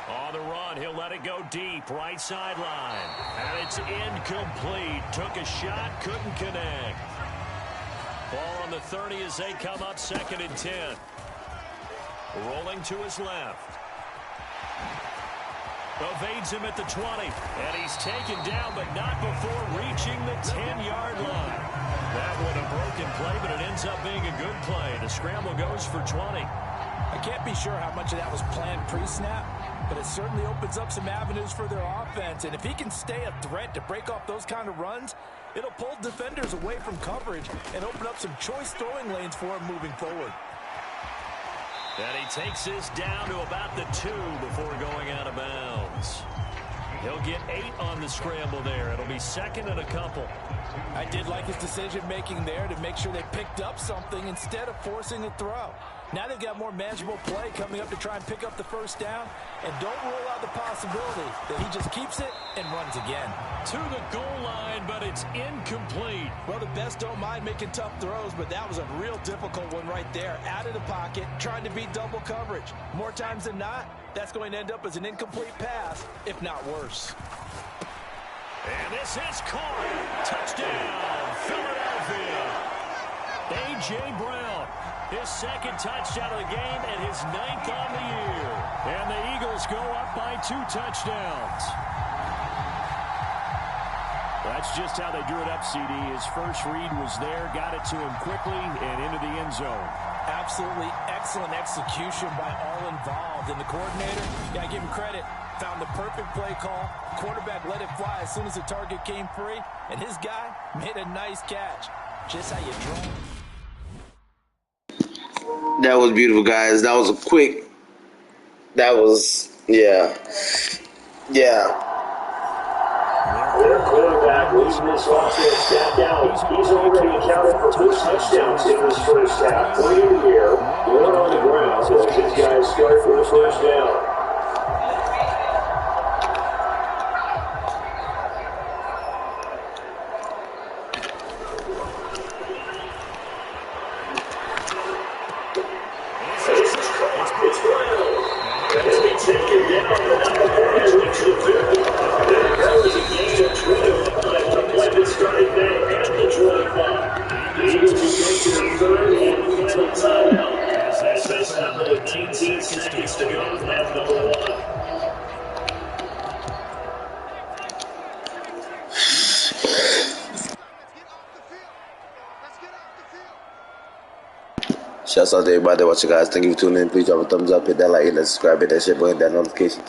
On the run, he'll let it go deep, right sideline. And it's incomplete. Took a shot, couldn't connect. Ball on the 30 as they come up 2nd and 10. Rolling to his left. Evades him at the 20. And he's taken down, but not before reaching the 10-yard line. That one a broken play, but it ends up being a good play. The scramble goes for 20. I can't be sure how much of that was planned pre-snap, but it certainly opens up some avenues for their offense. And if he can stay a threat to break off those kind of runs, it'll pull defenders away from coverage and open up some choice throwing lanes for him moving forward. And he takes this down to about the 2 before going out of bounds. He'll get 8 on the scramble there. It'll be 2nd and a couple. I did like his decision-making there to make sure they picked up something instead of forcing a throw. Now they've got more manageable play coming up to try and pick up the first down. And don't rule out the possibility that he just keeps it and runs again. To the goal line, but it's incomplete. Well, the best don't mind making tough throws, but that was a real difficult one right there. Out of the pocket, trying to beat double coverage. More times than not, that's going to end up as an incomplete pass, if not worse. And this is caught. Touchdown, Philadelphia. A.J. Brown, his 2nd touchdown of the game and his 9th on the year. And the Eagles go up by 2 touchdowns. I That's just how they drew it up, CD. His first read was there, got it to him quickly, and into the end zone. Absolutely excellent execution by all involved. And the coordinator, yeah, I give him credit, found the perfect play call. Quarterback let it fly as soon as the target came free, and his guy made a nice catch. Just how you draw. That was beautiful, guys. That was a quick. That was, yeah. Their quarterback leading this offense back out. He's already accounted for 4 touchdowns in this first half. 3 in the air, 1 on the ground as his guys start for the first down. It's Brown. As they take him down at the 50. That was a gain of 25. The play that started there at the 25. The Eagles will take to the third and final timeout. As they have 19 seconds to go in half number 1. Shouts out to everybody that watching, guys. Thank you for tuning in. Please drop a thumbs up, hit that like, hit that subscribe, hit that shit, hit that notification.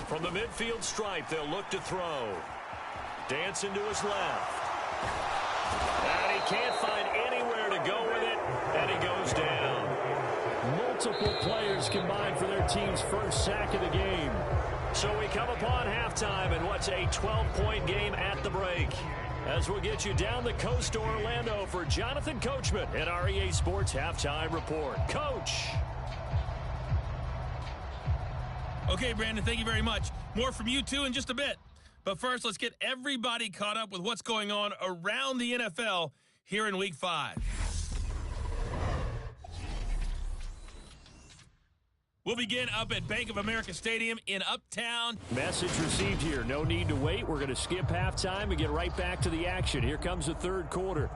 From the midfield stripe, they'll look to throw. Dancing to his left. And he can't find anywhere to go with it, and he goes down. Multiple players combined for their team's first sack of the game. So we come upon halftime in what's a 12-point game at the break. As we'll get you down the coast to Orlando for Jonathan Coachman and our EA Sports Halftime Report. Coach. Okay, Brandon, thank you very much. More from you, too, in just a bit. But first, let's get everybody caught up with what's going on around the NFL here in Week 5. We'll begin up at Bank of America Stadium in Uptown. Message received here. No need to wait. We're going to skip halftime and get right back to the action. Here comes the third quarter.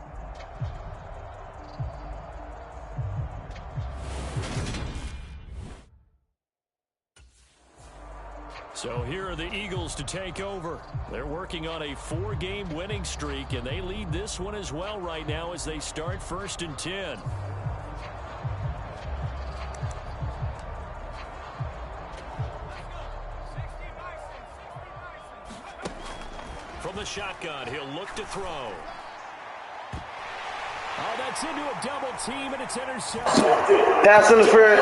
So here are the Eagles to take over. They're working on a 4-game winning streak, and they lead this one as well right now as they start 1st and 10. From the shotgun, he'll look to throw. Oh, that's into a double team, and it's intercepted. Pass interference.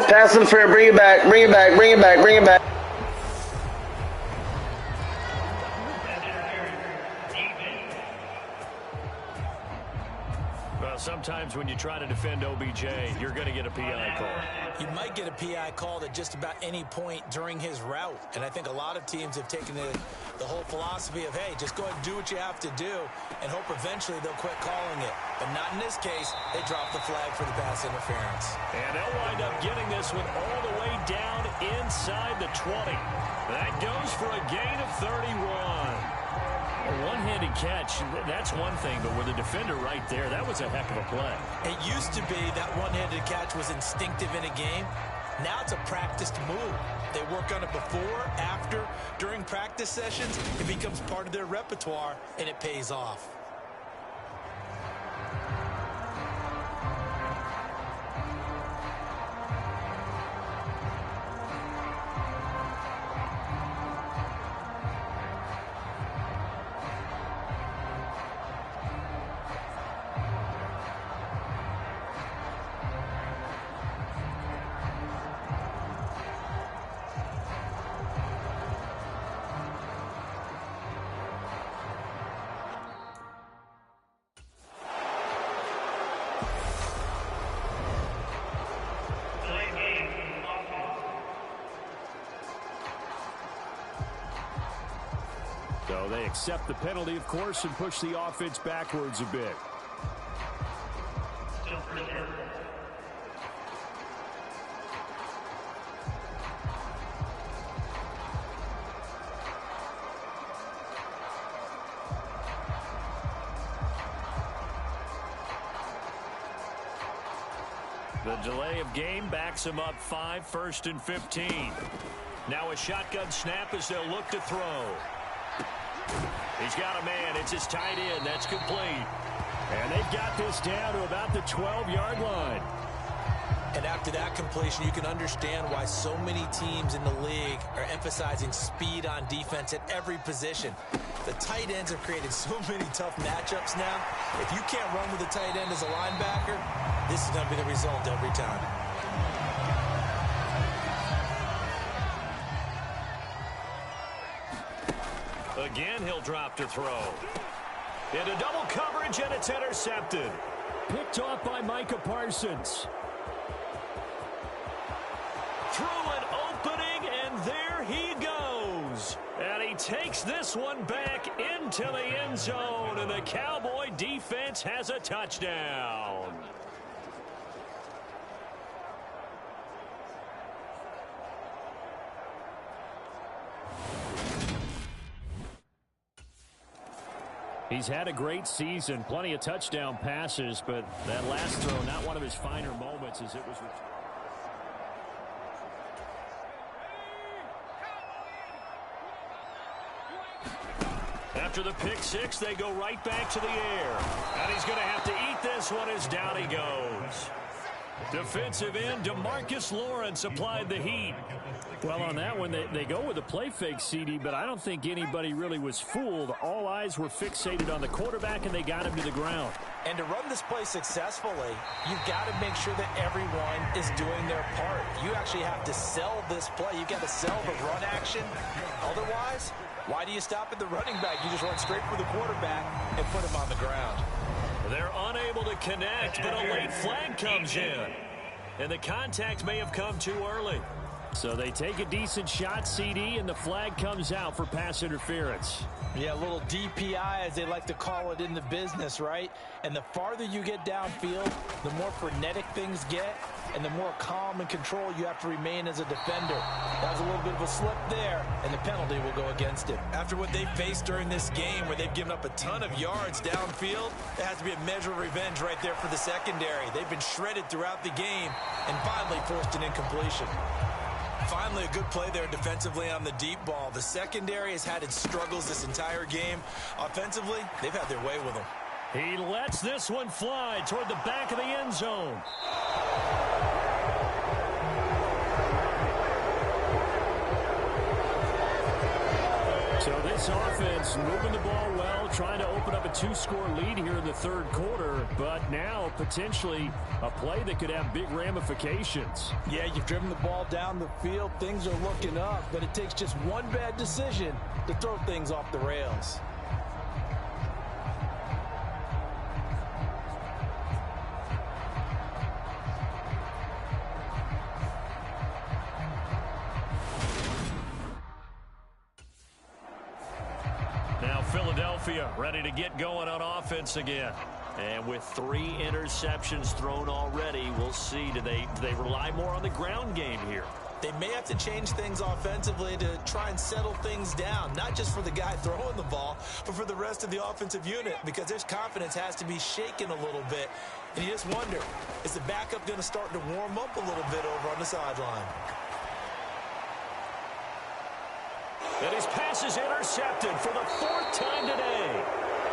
Pass interference. Bring it back. Bring it back. Bring it back. Bring it back. Well, sometimes when you try to defend OBJ, you're going to get a PI call. You might get a PI called at just about any point during his route. And I think a lot of teams have taken the whole philosophy of, hey, just go ahead and do what you have to do and hope eventually they'll quit calling it. But not in this case. They dropped the flag for the pass interference. And they'll wind up getting this one all the way down inside the 20. That goes for a gain of 31. A one-handed catch, that's one thing, but with a defender right there, that was a heck of a play. It used to be that one-handed catch was instinctive in a game. Now it's a practiced move. They work on it before, after, during practice sessions. It becomes part of their repertoire, and it pays off. So they accept the penalty, of course, and push the offense backwards a bit. The delay of game backs him up 5, 1st and 15. Now a shotgun snap as they'll look to throw. He's got a man. It's his tight end. That's complete. And they've got this down to about the 12-yard line. And after that completion, you can understand why so many teams in the league are emphasizing speed on defense at every position. The tight ends have created so many tough matchups now. If you can't run with a tight end as a linebacker, this is going to be the result every time. Again, he'll drop to throw. Into double coverage, and it's intercepted. Picked off by Micah Parsons. Through an opening, and there he goes. And he takes this one back into the end zone, and the Cowboy defense has a touchdown. He's had a great season, plenty of touchdown passes, but that last throw, not one of his finer moments as it was returned. After the pick six, they go right back to the air. And he's going to have to eat this one as down he goes. Defensive end DeMarcus Lawrence applied the heat. Well, on that one, they go with a play fake, CD, but I don't think anybody really was fooled. All eyes were fixated on the quarterback, and they got him to the ground. And to run this play successfully, you've got to make sure that everyone is doing their part. You actually have to sell this play. You've got to sell the run action. Otherwise, why do you stop at the running back? You just run straight for the quarterback and put him on the ground. They're unable to connect, but a late flag comes in. And the contact may have come too early. So they take a decent shot, CD, and the flag comes out for pass interference. Yeah, a little DPI, as they like to call it in the business, right? And the farther you get downfield, the more frenetic things get, and the more calm and control you have to remain as a defender. That was a little bit of a slip there, and the penalty will go against him. After what they've faced during this game, where they've given up a ton of yards downfield, there has to be a measure of revenge right there for the secondary. They've been shredded throughout the game and finally forced an incompletion. Finally, a good play there defensively on the deep ball. The secondary has had its struggles this entire game. Offensively, they've had their way with them. He lets this one fly toward the back of the end zone. So this offense moving the ball well, trying to open up a two-score lead here in the third quarter, but now potentially a play that could have big ramifications. Yeah, you've driven the ball down the field. Things are looking up, but it takes just one bad decision to throw things off the rails. Philadelphia ready to get going on offense again. And with 3 interceptions thrown already, we'll see. Do they rely more on the ground game here? They may have to change things offensively to try and settle things down, not just for the guy throwing the ball, but for the rest of the offensive unit, because their confidence has to be shaken a little bit. And you just wonder, is the backup going to start to warm up a little bit over on the sideline? And his pass is intercepted for the 4th time today.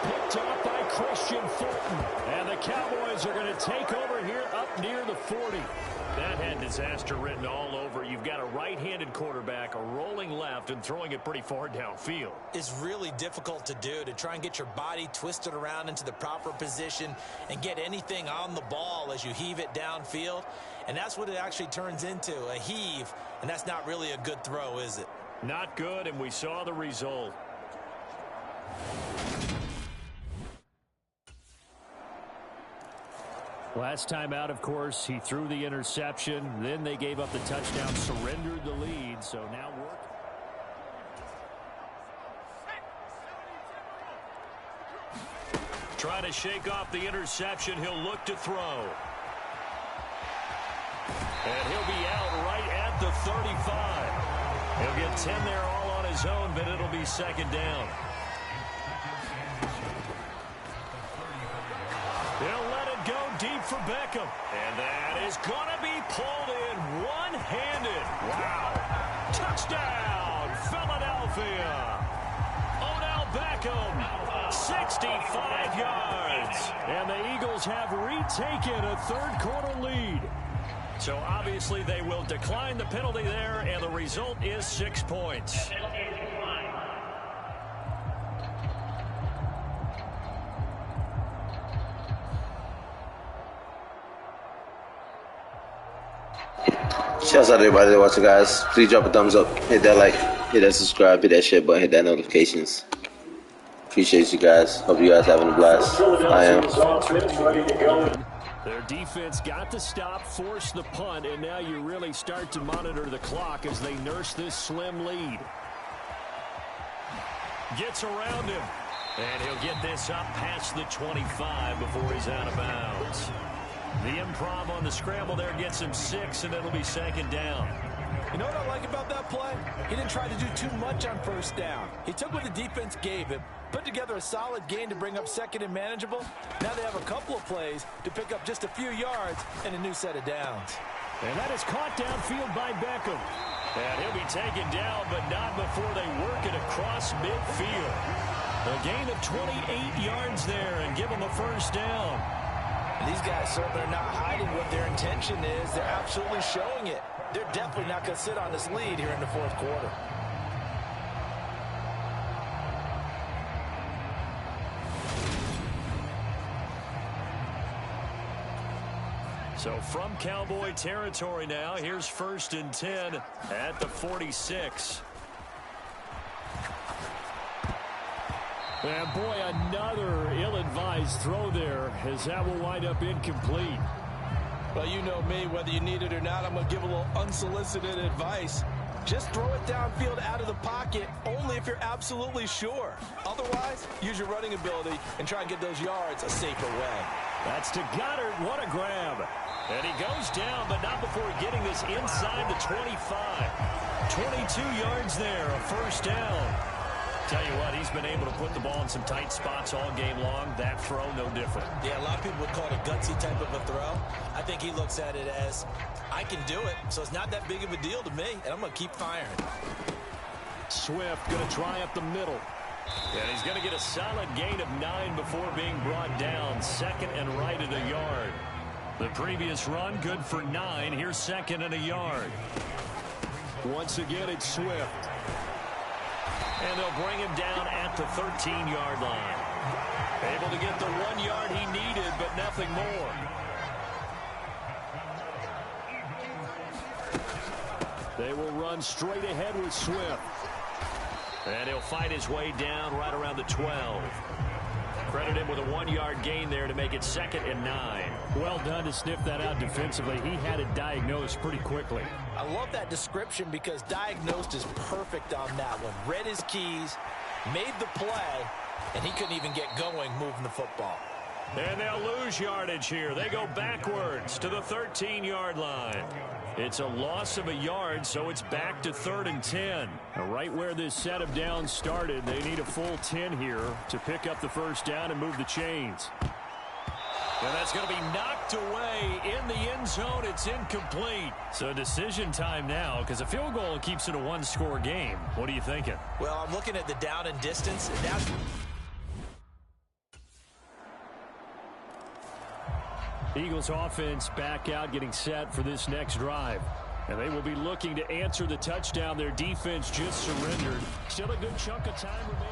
Picked off by Christian Fulton. And the Cowboys are going to take over here up near the 40. That had disaster written all over. You've got a right-handed quarterback, a rolling left, and throwing it pretty far downfield. It's really difficult to do, to try and get your body twisted around into the proper position and get anything on the ball as you heave it downfield. And that's what it actually turns into, a heave. And that's not really a good throw, is it? Not good, and we saw the result. Last time out, of course, he threw the interception. Then they gave up the touchdown, surrendered the lead. So now work. Trying to shake off the interception. He'll look to throw. And he'll be out right at the 35. He'll get 10 there all on his own, but it'll be second down. He'll let it go deep for Beckham. And that is going to be pulled in one-handed. Wow. Touchdown, Philadelphia. Odell Beckham, 65 yards. And the Eagles have retaken a third-quarter lead. So obviously they will decline the penalty there, and the result is 6 points. Shouts out to everybody that watching, guys. Please drop a thumbs up, hit that like, hit that subscribe, hit that share button, hit that notifications. Appreciate you guys. Hope you guys having a blast. I am. Their defense got the stop, forced the punt, and now you really start to monitor the clock as they nurse this slim lead. Gets around him, and he'll get this up past the 25 before he's out of bounds. The improv on the scramble there gets him 6, and it'll be second down. You know what I like about that play? He didn't try to do too much on first down. He took what the defense gave him, put together a solid gain to bring up second and manageable. Now they have a couple of plays to pick up just a few yards and a new set of downs. And that is caught downfield by Beckham. And he'll be taken down, but not before they work it across midfield. A gain of 28 yards there and give him a first down. These guys certainly are not hiding what their intention is. They're absolutely showing it. They're definitely not going to sit on this lead here in the fourth quarter. So from Cowboy territory now, here's 1st and 10 at the 46. And boy, another ill-advised throw there, as that will wind up incomplete. Well, you know me, whether you need it or not, I'm going to give a little unsolicited advice. Just throw it downfield out of the pocket, only if you're absolutely sure. Otherwise, use your running ability and try and get those yards a safer way. That's to Goddard. What a grab. And he goes down, but not before getting this inside the 25. 22 yards there, a first down. Tell you what, he's been able to put the ball in some tight spots all game long. That throw, no different. Yeah, a lot of people would call it a gutsy type of a throw. I think he looks at it as, I can do it, so it's not that big of a deal to me, and I'm going to keep firing. Swift going to try up the middle. And he's going to get a solid gain of 9 before being brought down. Second and right at a yard. The previous run, good for 9. Here's second and a yard. Once again, it's Swift. And they'll bring him down at the 13-yard line. Able to get the 1 yard he needed, but nothing more. They will run straight ahead with Swift. And he'll fight his way down right around the 12. Credit him with a 1 yard gain there to make it second and 9. Well done to sniff that out defensively. He had it diagnosed pretty quickly. I love that description because diagnosed is perfect on that one. Read his keys, made the play, and he couldn't even get going moving the football. And they'll lose yardage here. They go backwards to the 13-yard line. It's a loss of a yard, so it's back to 3rd and 10. Right where this set of downs started, they need a full 10 here to pick up the first down and move the chains. And that's going to be knocked away in the end zone. It's incomplete. So decision time now, because a field goal keeps it a one-score game. What are you thinking? Well, I'm looking at the down and distance, and that's... Eagles offense back out, getting set for this next drive. And they will be looking to answer the touchdown. Their defense just surrendered. Still a good chunk of time remaining.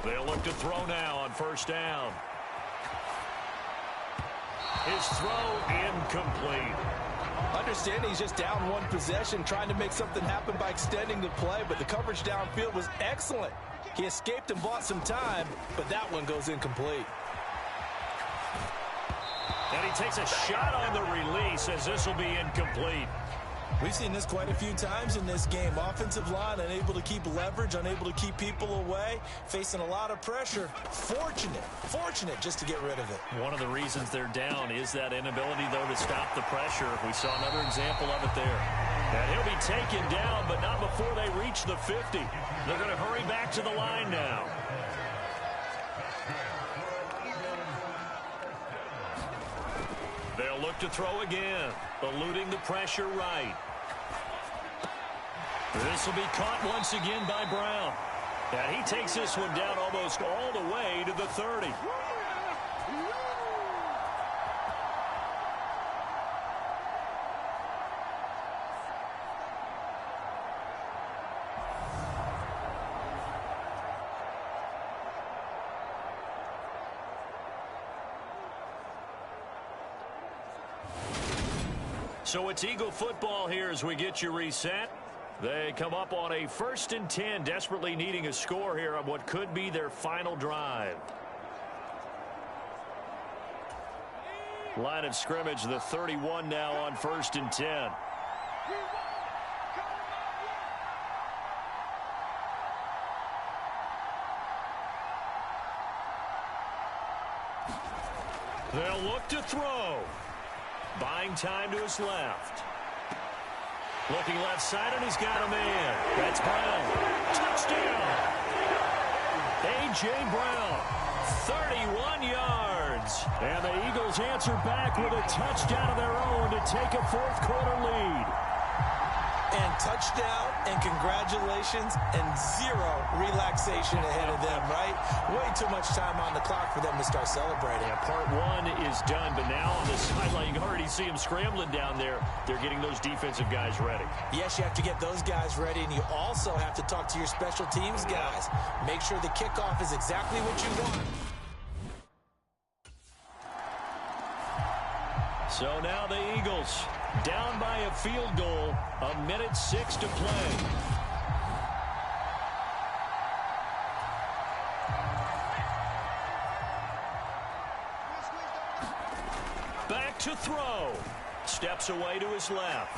They'll look to throw now on first down. His throw incomplete. Understanding he's just down one possession, trying to make something happen by extending the play, but the coverage downfield was excellent. He escaped and bought some time, but that one goes incomplete. And he takes a shot on the release as this will be incomplete. We've seen this quite a few times in this game. Offensive line unable to keep leverage, unable to keep people away, facing a lot of pressure. Fortunate just to get rid of it. One of the reasons they're down is that inability, though, to stop the pressure. We saw another example of it there. And he'll be taken down, but not before they reach the 50. They're going to hurry back to the line now. They'll look back to throw again. Eluding the pressure right. This will be caught once again by Brown. And he takes this one down almost all the way to the 30. So it's Eagle football here as we get you reset. They come up on a 1st and 10, desperately needing a score here on what could be their final drive. Line of scrimmage, the 31 now on 1st and 10. They'll look to throw. Buying time to his left. Looking left side, and he's got a man. That's Brown. Touchdown. A.J. Brown, 31 yards. And the Eagles answer back with a touchdown of their own to take a 4th quarter lead. And touchdown, and congratulations, and 0 relaxation ahead of them, right? Way too much time on the clock for them to start celebrating. Yeah, part 1 is done, but now on the sideline, you can already see them scrambling down there. They're getting those defensive guys ready. Yes, you have to get those guys ready, and you also have to talk to your special teams guys. Make sure the kickoff is exactly what you want. So now the Eagles down by a field goal, 1:06 to play. Back to throw. Steps away to his left.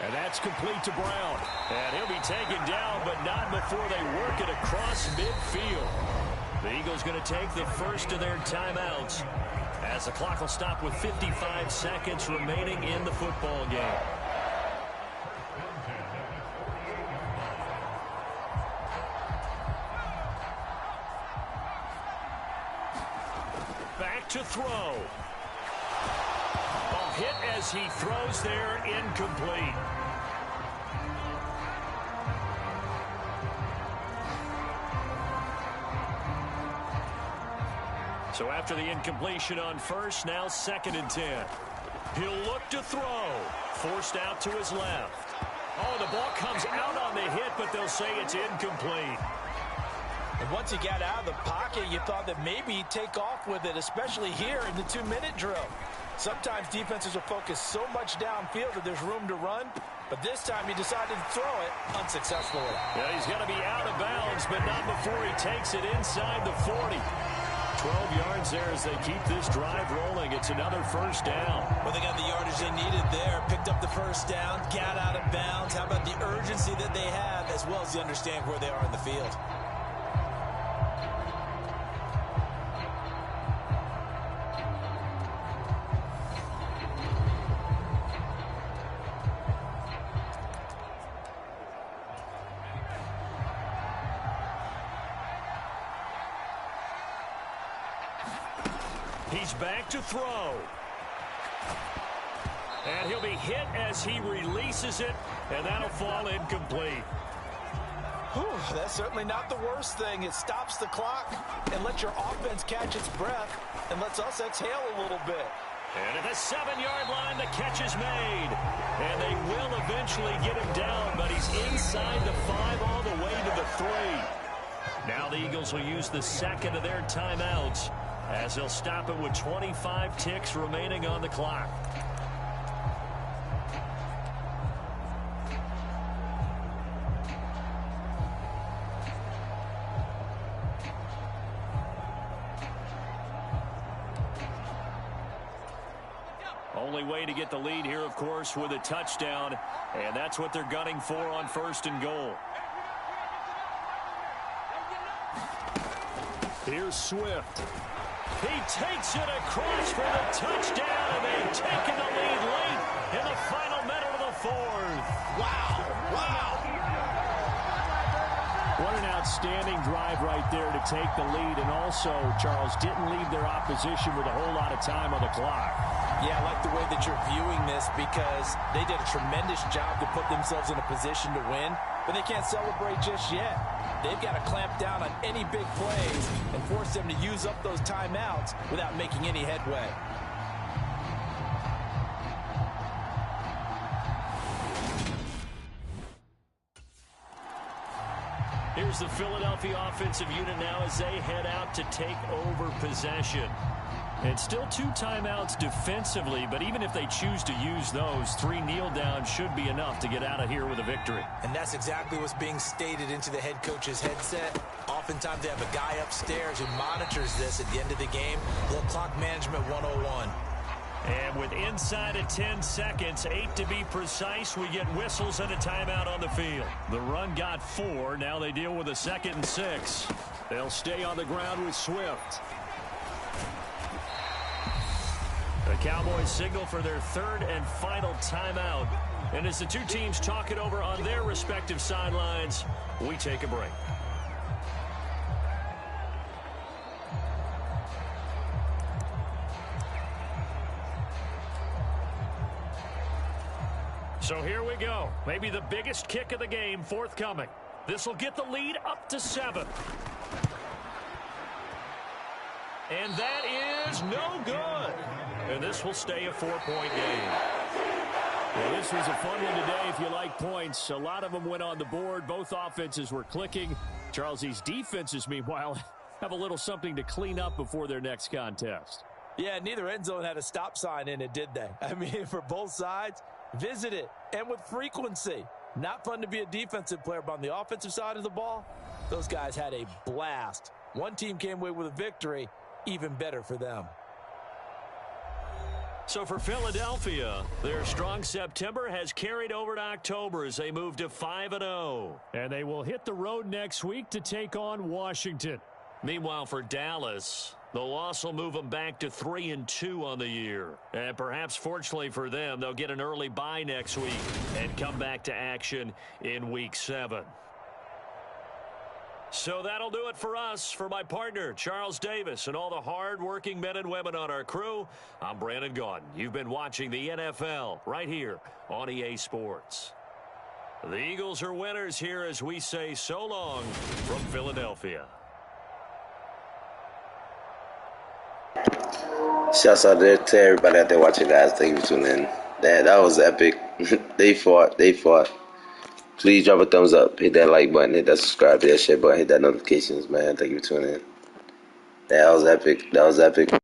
And that's complete to Brown. And he'll be taken down, but not before they work it across midfield. The Eagles going to take the first of their timeouts, as the clock will stop with 55 seconds remaining in the football game. Back to throw. A hit as he throws there, incomplete. So after the incompletion on first, now 2nd and 10. He'll look to throw. Forced out to his left. Oh, the ball comes out on the hit, but they'll say it's incomplete. And once he got out of the pocket, you thought that maybe he'd take off with it, especially here in the 2-minute drill. Sometimes defenses will focus so much downfield that there's room to run, but this time he decided to throw it unsuccessfully. Yeah, he's going to be out of bounds, but not before he takes it inside the 40. 12 yards there as they keep this drive rolling. It's another first down. Well, they got the yardage they needed there. Picked up the first down, got out of bounds. How about the urgency that they have, as well as they understand where they are in the field? He's back to throw. And he'll be hit as he releases it, and that'll fall incomplete. Whew, that's certainly not the worst thing. It stops the clock and lets your offense catch its breath and lets us exhale a little bit. And at the 7-yard line, the catch is made. And they will eventually get him down, but he's inside the 5 all the way to the 3. Now the Eagles will use the second of their timeouts, as they'll stop it with 25 ticks remaining on the clock. Only way to get the lead here, of course, with a touchdown, and that's what they're gunning for on 1st and goal. Here's Swift. He takes it across for the touchdown, and they've taken the lead late in the final minute of the 4th. Wow. Wow. What an outstanding drive right there to take the lead, and also, Charles, didn't leave their opposition with a whole lot of time on the clock. Yeah, I like the way that you're viewing this because they did a tremendous job to put themselves in a position to win, but they can't celebrate just yet. They've got to clamp down on any big plays and force them to use up those timeouts without making any headway. Here's the Philadelphia offensive unit now as they head out to take over possession. And still 2 timeouts defensively, but even if they choose to use those, 3 kneel downs should be enough to get out of here with a victory. And that's exactly what's being stated into the head coach's headset. Oftentimes they have a guy upstairs who monitors this at the end of the game. A little clock management 101. And with inside of 10 seconds, 8 to be precise, we get whistles and a timeout on the field. The run got 4. Now they deal with a 2nd and 6. They'll stay on the ground with Swift. The Cowboys signal for their 3rd and final timeout. And as the 2 teams talk it over on their respective sidelines, we take a break. So here we go. Maybe the biggest kick of the game forthcoming. This will get the lead up to 7. And that is no good. And this will stay a 4-point game. Well, this was a fun one today if you like points. A lot of them went on the board. Both offenses were clicking. Charles, these defenses, meanwhile, have a little something to clean up before their next contest. Yeah, neither end zone had a stop sign in it, did they? I mean, for both sides, visit it, and with frequency. Not fun to be a defensive player, but on the offensive side of the ball, those guys had a blast. One team came away with a victory, even better for them. So for Philadelphia, their strong September has carried over to October as they move to 5-0. And they will hit the road next week to take on Washington. Meanwhile, for Dallas, the loss will move them back to 3-2 on the year. And perhaps fortunately for them, they'll get an early bye next week and come back to action in Week 7. So that'll do it for us. For my partner, Charles Davis, and all the hard-working men and women on our crew, I'm Brandon Gaudin. You've been watching the NFL right here on EA Sports. The Eagles are winners here as we say so long from Philadelphia. Shouts out there to everybody out there watching, guys. Thank you for tuning in. That was epic. They fought. Please drop a thumbs up, hit that like button, hit that subscribe, hit that share button, hit that notifications, man. Thank you for tuning in. That was epic.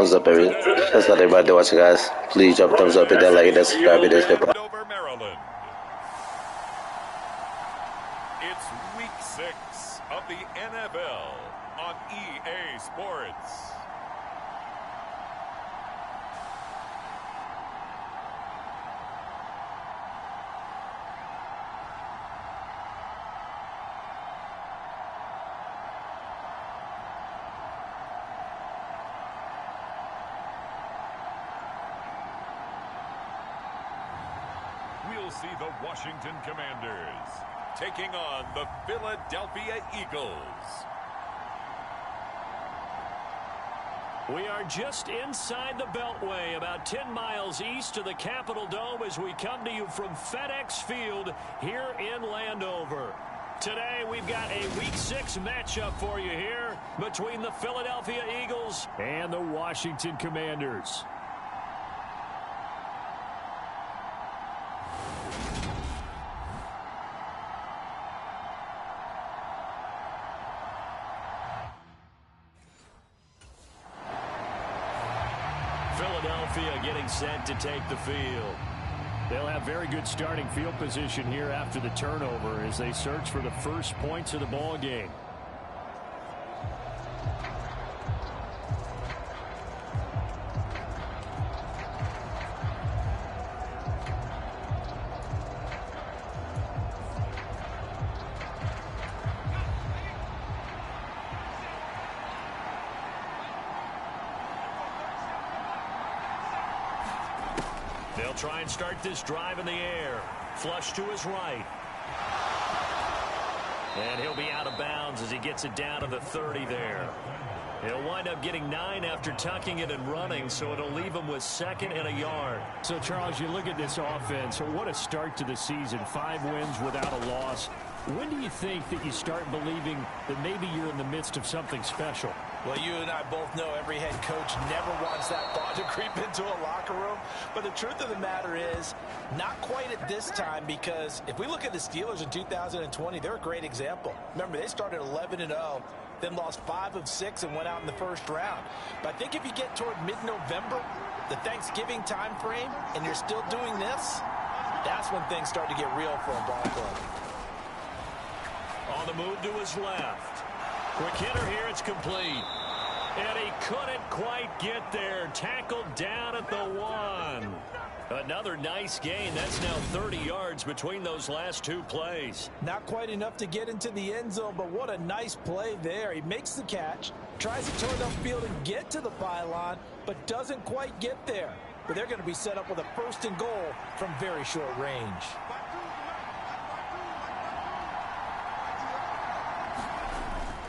thumbs up, Shouts out everybody that watching, guys. Please drop a thumbs up, hit that like, hit that subscribe, hit that shit. Over Maryland. It's week 6 of the NFL on EA Sports. We'll see the Washington Commanders taking on the Philadelphia Eagles. We are just inside the Beltway, about 10 miles east of the Capitol Dome as we come to you from FedEx Field here in Landover. Today, we've got a Week 6 matchup for you here between the Philadelphia Eagles and the Washington Commanders. Philadelphia getting set to take the field. They'll have very good starting field position here after the turnover as they search for the first points of the ball game. They'll try and start this drive in the air. Flush to his right. And he'll be out of bounds as he gets it down to the 30 there. He'll wind up getting 9 after tucking it and running, so it'll leave him with 2nd and a yard. So, Charles, you look at this offense, what a start to the season. 5 wins without a loss. When do you think that you start believing that maybe you're in the midst of something special? Well, you and I both know every head coach never wants that thought to creep into a locker room. But the truth of the matter is, not quite at this time, because if we look at the Steelers in 2020, they're a great example. Remember, they started 11-0, then lost 5 of 6 and went out in the first round. But I think if you get toward mid-November, the Thanksgiving time frame, and you're still doing this, that's when things start to get real for a ball club. On the move to his left. Quick hitter here, it's complete. And he couldn't quite get there. Tackled down at the 1. Another nice gain. That's now 30 yards between those last 2 plays. Not quite enough to get into the end zone, but what a nice play there. He makes the catch, tries to turn upfield and get to the pylon, but doesn't quite get there. But they're going to be set up with a 1st and goal from very short range.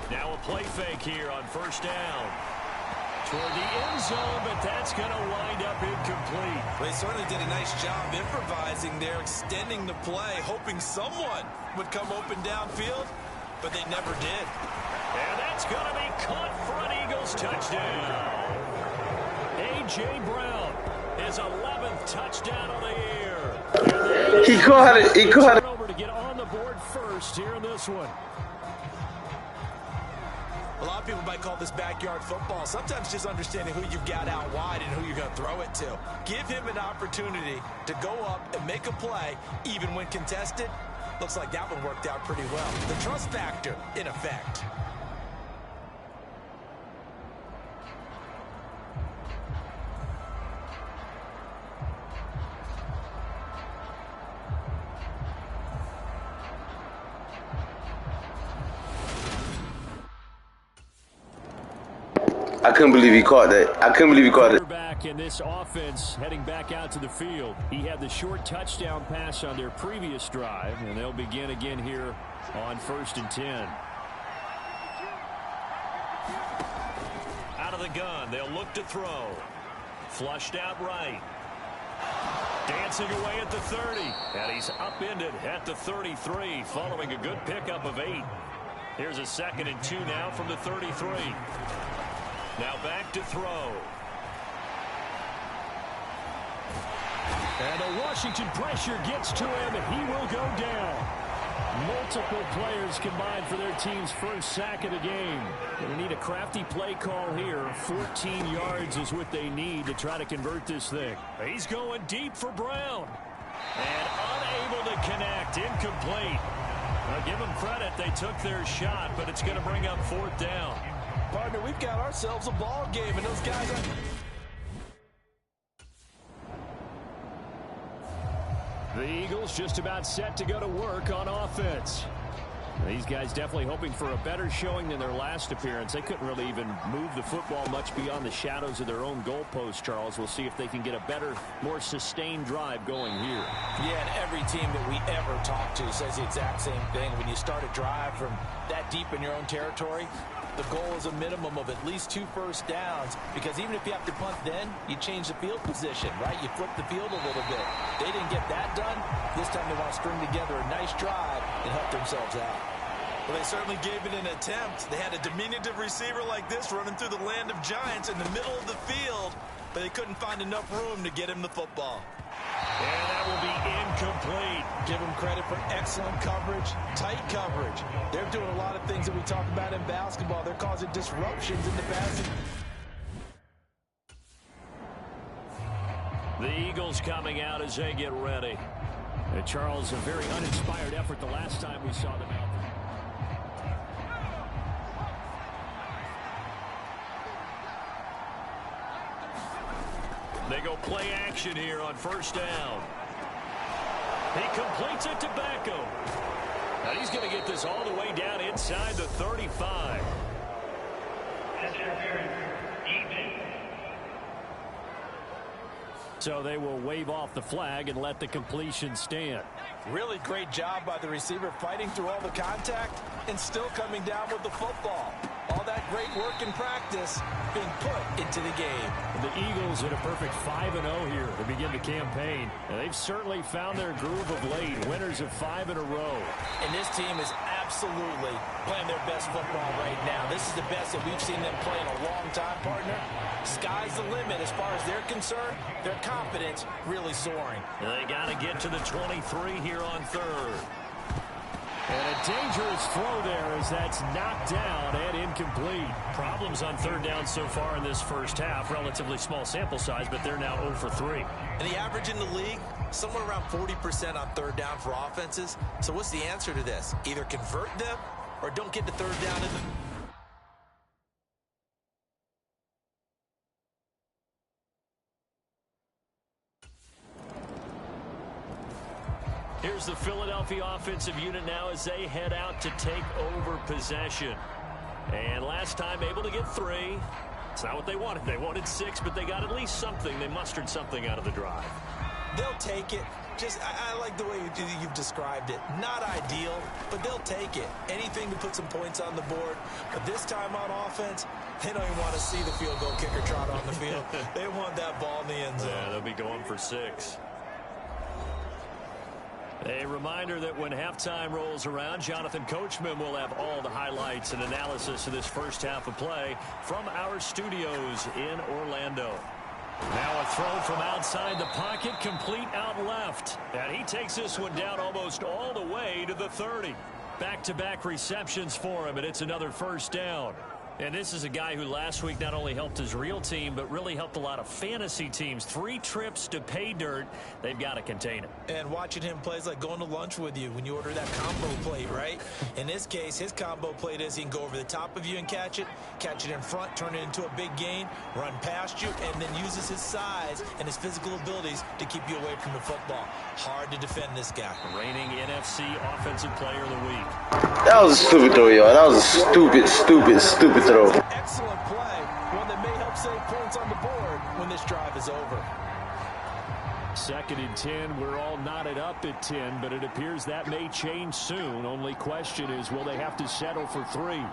Now a play fake here on 1st down. Toward the end zone, but that's going to wind up incomplete. Well, they certainly did a nice job improvising there, extending the play, hoping someone would come open downfield, but they never did. And that's going to be caught for an Eagles touchdown. A.J. Brown, his 11th touchdown of the year. He caught it. He caught it. Over to get on the board first here in this one. A lot of people might call this backyard football. Sometimes just understanding who you've got out wide and who you're going to throw it to. Give him an opportunity to go up and make a play, even when contested. Looks like that one worked out pretty well. The trust factor in effect. I couldn't believe he caught that. I couldn't believe he caught it. Back in this offense heading back out to the field. He had the short touchdown pass on their previous drive, and they'll begin again here on 1st and 10. Out of the gun, they'll look to throw. Flushed out right. Dancing away at the 30. And he's upended at the 33, following a good pickup of 8. Here's a 2nd and 2 now from the 33. Now back to throw. And the Washington pressure gets to him, and he will go down. Multiple players combined for their team's first sack of the game. They need a crafty play call here. 14 yards is what they need to try to convert this thing. He's going deep for Brown. And unable to connect. Incomplete. Now give them credit. They took their shot, but it's going to bring up 4th down. Partner, we've got ourselves a ball game, and those guys are... The Eagles just about set to go to work on offense. These guys definitely hoping for a better showing than their last appearance. They couldn't really even move the football much beyond the shadows of their own goalpost, Charles. We'll see if they can get a better, more sustained drive going here. Yeah, and every team that we ever talk to says the exact same thing. When you start a drive from that deep in your own territory, the goal is a minimum of at least 2 first downs, because even if you have to punt then, you change the field position, right? You flip the field a little bit. They didn't get that done. This time they want to string together a nice drive and help themselves out. Well, they certainly gave it an attempt. They had a diminutive receiver like this running through the land of giants in the middle of the field, but they couldn't find enough room to get him the football. And that will be incomplete. Give them credit for excellent coverage, tight coverage. They're doing a lot of things that we talk about in basketball. They're causing disruptions in the passing. The Eagles coming out as they get ready. And Charles, a very uninspired effort the last time we saw them out there. They go play action here on 1st down. He completes it to Beckham. Now he's going to get this all the way down inside the 35. So they will wave off the flag and let the completion stand. Really great job by the receiver fighting through all the contact and still coming down with the football. All that great work in practice being put into the game. The Eagles in a perfect 5-0 here to begin the campaign. And they've certainly found their groove of late. Winners of 5 in a row. And this team is absolutely playing their best football right now. This is the best that we've seen them play in a long time, partner. Sky's the limit as far as they're concerned. Their confidence really soaring. And they got to get to the 23 here on 3rd. And a dangerous throw there as that's knocked down and incomplete. Problems on 3rd down so far in this first half. Relatively small sample size, but they're now 0 for 3. And the average in the league, somewhere around 40% on 3rd down for offenses. So what's the answer to this? Either convert them or don't get to 3rd down in the... Here's the Philadelphia offensive unit now as they head out to take over possession. And last time able to get 3. It's not what they wanted. They wanted 6, but they got at least something. They mustered something out of the drive. They'll take it. I like the way you've described it. Not ideal, but they'll take it. Anything to put some points on the board. But this time on offense, they don't even want to see the field goal kicker trot on the field. They want that ball in the end zone. Yeah, they'll be going for 6. A reminder that when halftime rolls around, Jonathan Coachman will have all the highlights and analysis of this first half of play from our studios in Orlando. Now a throw from outside the pocket, complete out left. And he takes this one down almost all the way to the 30. Back-to-back receptions for him, and it's another 1st down. And this is a guy who last week not only helped his real team, but really helped a lot of fantasy teams. 3 trips to pay dirt. They've got to contain him. And watching him play is like going to lunch with you when you order that combo plate, right? In this case, his combo plate is he can go over the top of you and catch it in front, turn it into a big gain, run past you, and then uses his size and his physical abilities to keep you away from the football. Hard to defend this guy. Reigning NFC Offensive Player of the Week. That was a stupid throw, y'all. That was a stupid throw. Excellent play, one that may help save points on the board when this drive is over. 2nd and 10. We're all knotted up at 10, but it appears that may change soon. Only question is, will they have to settle for 3?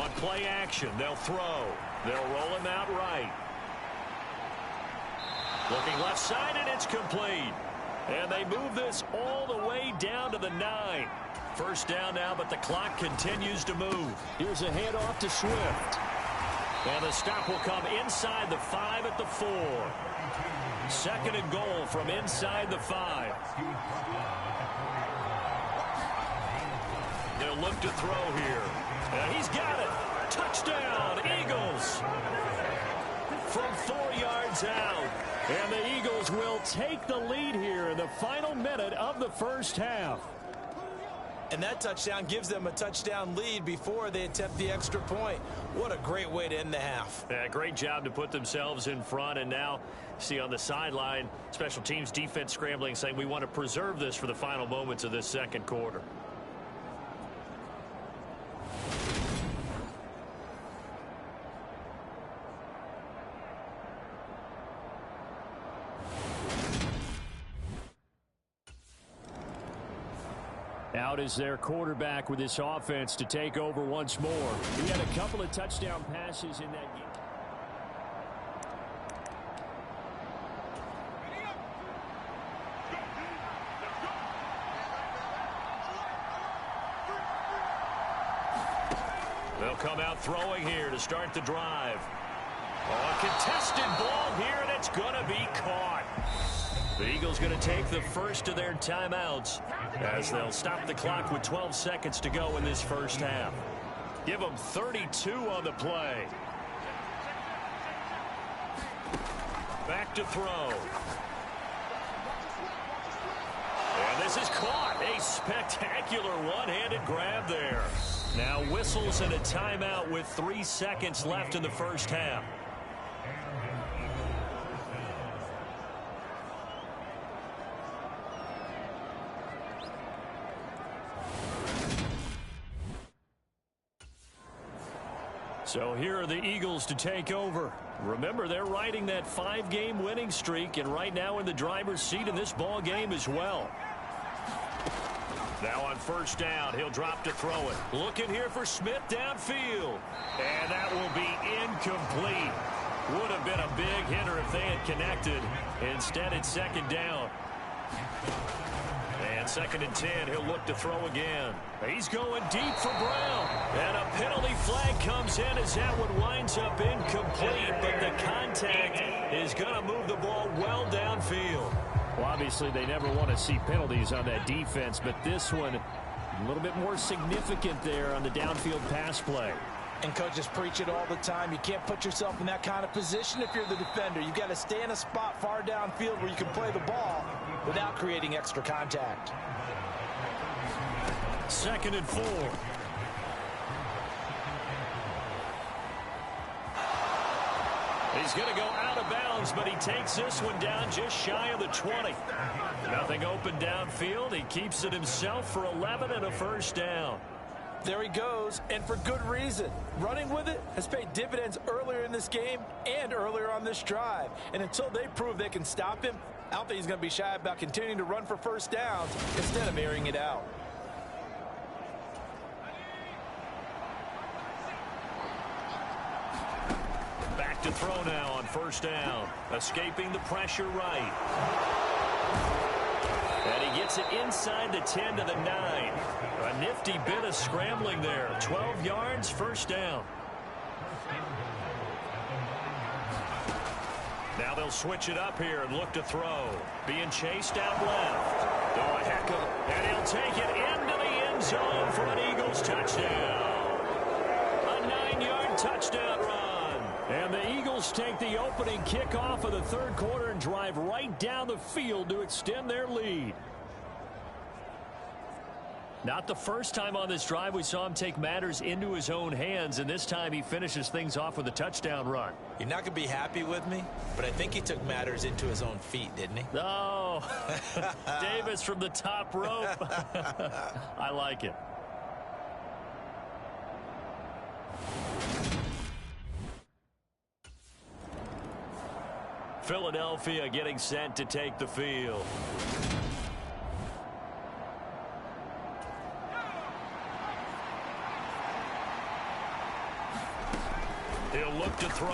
On play action, they'll throw. They'll roll him out right. Looking left side, and it's complete. And they move this all the way down to the 9. First down now, but the clock continues to move. Here's a handoff to Swift. And the stop will come inside the 5 at the 4. Second and goal from inside the 5. They'll look to throw here. And he's got it. Touchdown, Eagles. From 4 yards out. And the Eagles will take the lead here in the final minute of the first half. And that touchdown gives them a touchdown lead before they attempt the extra point. What a great way to end the half. Yeah, great job to put themselves in front. And now, see on the sideline, special teams defense scrambling, saying we want to preserve this for the final moments of this second quarter. Out is their quarterback with this offense to take over once more. He had a couple of touchdown passes in that game. They'll come out throwing here to start the drive. A contested ball here, and it's going to be caught. The Eagles going to take the first of their timeouts as they'll stop the clock with 12 seconds to go in this first half. Give them 32 on the play. Back to throw. And this is caught. A spectacular one-handed grab there. Now whistles and a timeout with 3 seconds left in the first half. So here are the Eagles to take over. Remember, they're riding that 5-game winning streak, and right now in the driver's seat in this ball game as well. Now on first down, he'll drop to throw it. Looking here for Smith downfield. And that will be incomplete. Would have been a big hitter if they had connected. Instead, it's second down. And second and 10, he'll look to throw again. He's going deep for Brown. And a penalty flag comes in as that one winds up incomplete. But the contact is going to move the ball well downfield. Well, obviously, they never want to see penalties on that defense. But this one, a little bit more significant there on the downfield pass play. And coaches preach it all the time. You can't put yourself in that kind of position if you're the defender. You've got to stay in a spot far downfield where you can play the ball without creating extra contact. Second and 4. He's going to go out of bounds, but he takes this one down just shy of the 20. Nothing open downfield. He keeps it himself for 11 and a first down. There he goes, and for good reason. Running with it has paid dividends earlier in this game and earlier on this drive. And until they prove they can stop him, I don't think he's going to be shy about continuing to run for first downs instead of airing it out. Back to throw now on first down. Escaping the pressure right. And he gets it inside the 10 to the 9. A nifty bit of scrambling there. 12 yards, first down. Now they'll switch it up here and look to throw. Being chased out left. Oh, a heck of it. And he'll take it into the end zone for an Eagles touchdown. A 9-yard touchdown run. And the Eagles take the opening kickoff of the third quarter and drive right down the field to extend their lead. Not the first time on this drive we saw him take matters into his own hands, and this time he finishes things off with a touchdown run. You're not going to be happy with me, but I think he took matters into his own feet, didn't he? Oh, Davis from the top rope. I like it. Philadelphia getting set to take the field. He'll look to throw.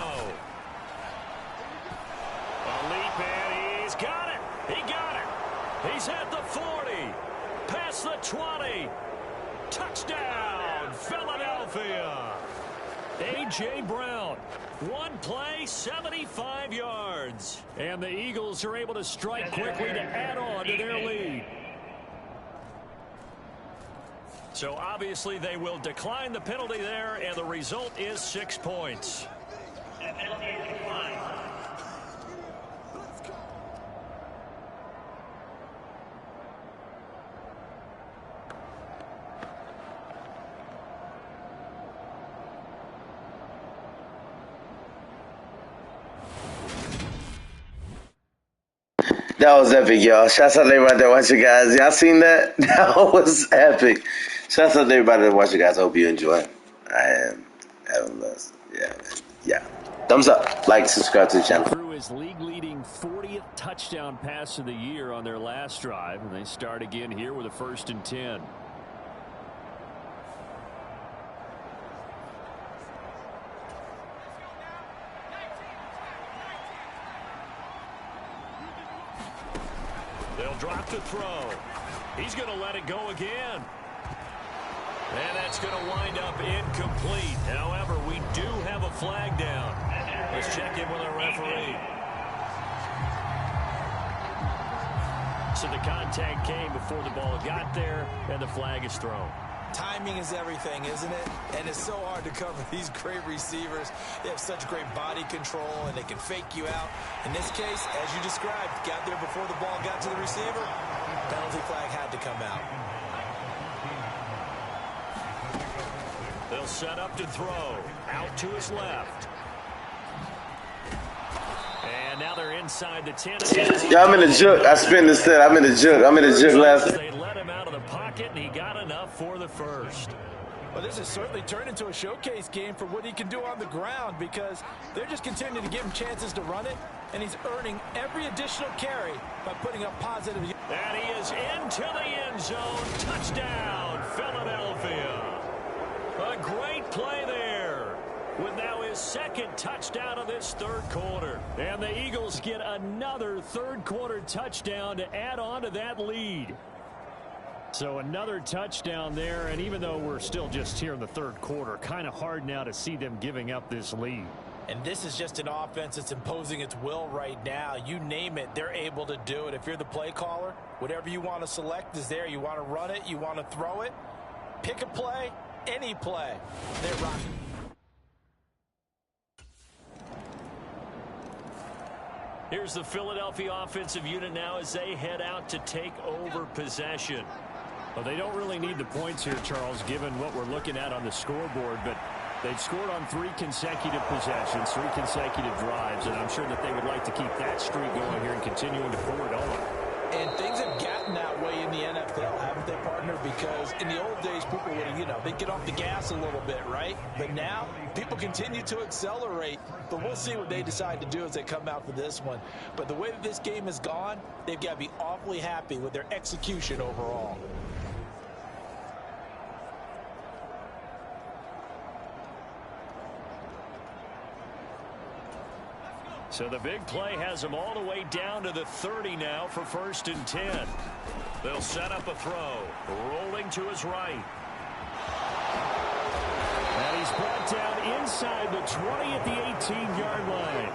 A leap, and he's got it. He got it. He's at the 40. Past the 20. Touchdown, Philadelphia. A.J. Brown, one play, 75 yards. And the Eagles are able to strike quickly to add on to their lead. So obviously they will decline the penalty there, and the result is 6 points. That was epic, y'all. Shouts out to everybody that watch you guys. Y'all seen that? That was epic. Shouts out to everybody that watch you guys. Hope you enjoy. I am having blessed. Yeah, man. Yeah. Thumbs up. Like, subscribe to the channel. Threw his league-leading 40th touchdown pass of the year on their last drive, and they start again here with a 1st and 10. They'll drop to throw. He's going to let it go again. And that's going to wind up incomplete. However, we do have a flag down. Let's check in with our referee. So the contact came before the ball got there, and the flag is thrown. Timing is everything, isn't it? And it's so hard to cover these great receivers. They have such great body control, and they can fake you out. In this case, as you described, got there before the ball got to the receiver. Penalty flag had to come out. They'll set up to throw. Out to his left. And now they're inside the 10. Yeah, I'm in the juke. I spin this set. I'm in the juke. I'm in the juke left. They let him out of the pocket, and he got enough for the first. Well, this has certainly turned into a showcase game for what he can do on the ground, because they're just continuing to give him chances to run it, and he's earning every additional carry by putting up positive. And he is into the end zone. Touchdown, Philadelphia. A great play there, with now his 2nd touchdown of this 3rd quarter. And the Eagles get another 3rd quarter touchdown to add on to that lead. So another touchdown there, and even though we're still just here in the 3rd quarter, kind of hard now to see them giving up this lead. And this is just an offense that's imposing its will right now. You name it, they're able to do it. If you're the play caller, whatever you want to select is there. You want to run it, you want to throw it, pick a play, any play. They're rocking. Here's the Philadelphia offensive unit now as they head out to take over possession. Well, they don't really need the points here, Charles, given what we're looking at on the scoreboard, but they've scored on 3 consecutive possessions, 3 consecutive drives, and I'm sure that they would like to keep that streak going here and continuing to forward on. And things have gotten that way in the NFL, haven't they, partner? Because in the old days, people would, they'd get off the gas a little bit, right? But now, people continue to accelerate. But we'll see what they decide to do as they come out for this one. But the way that this game has gone, they've got to be awfully happy with their execution overall. So the big play has them all the way down to the 30 now for 1st and 10. They'll set up a throw. Rolling to his right. And he's brought down inside the 20 at the 18-yard line.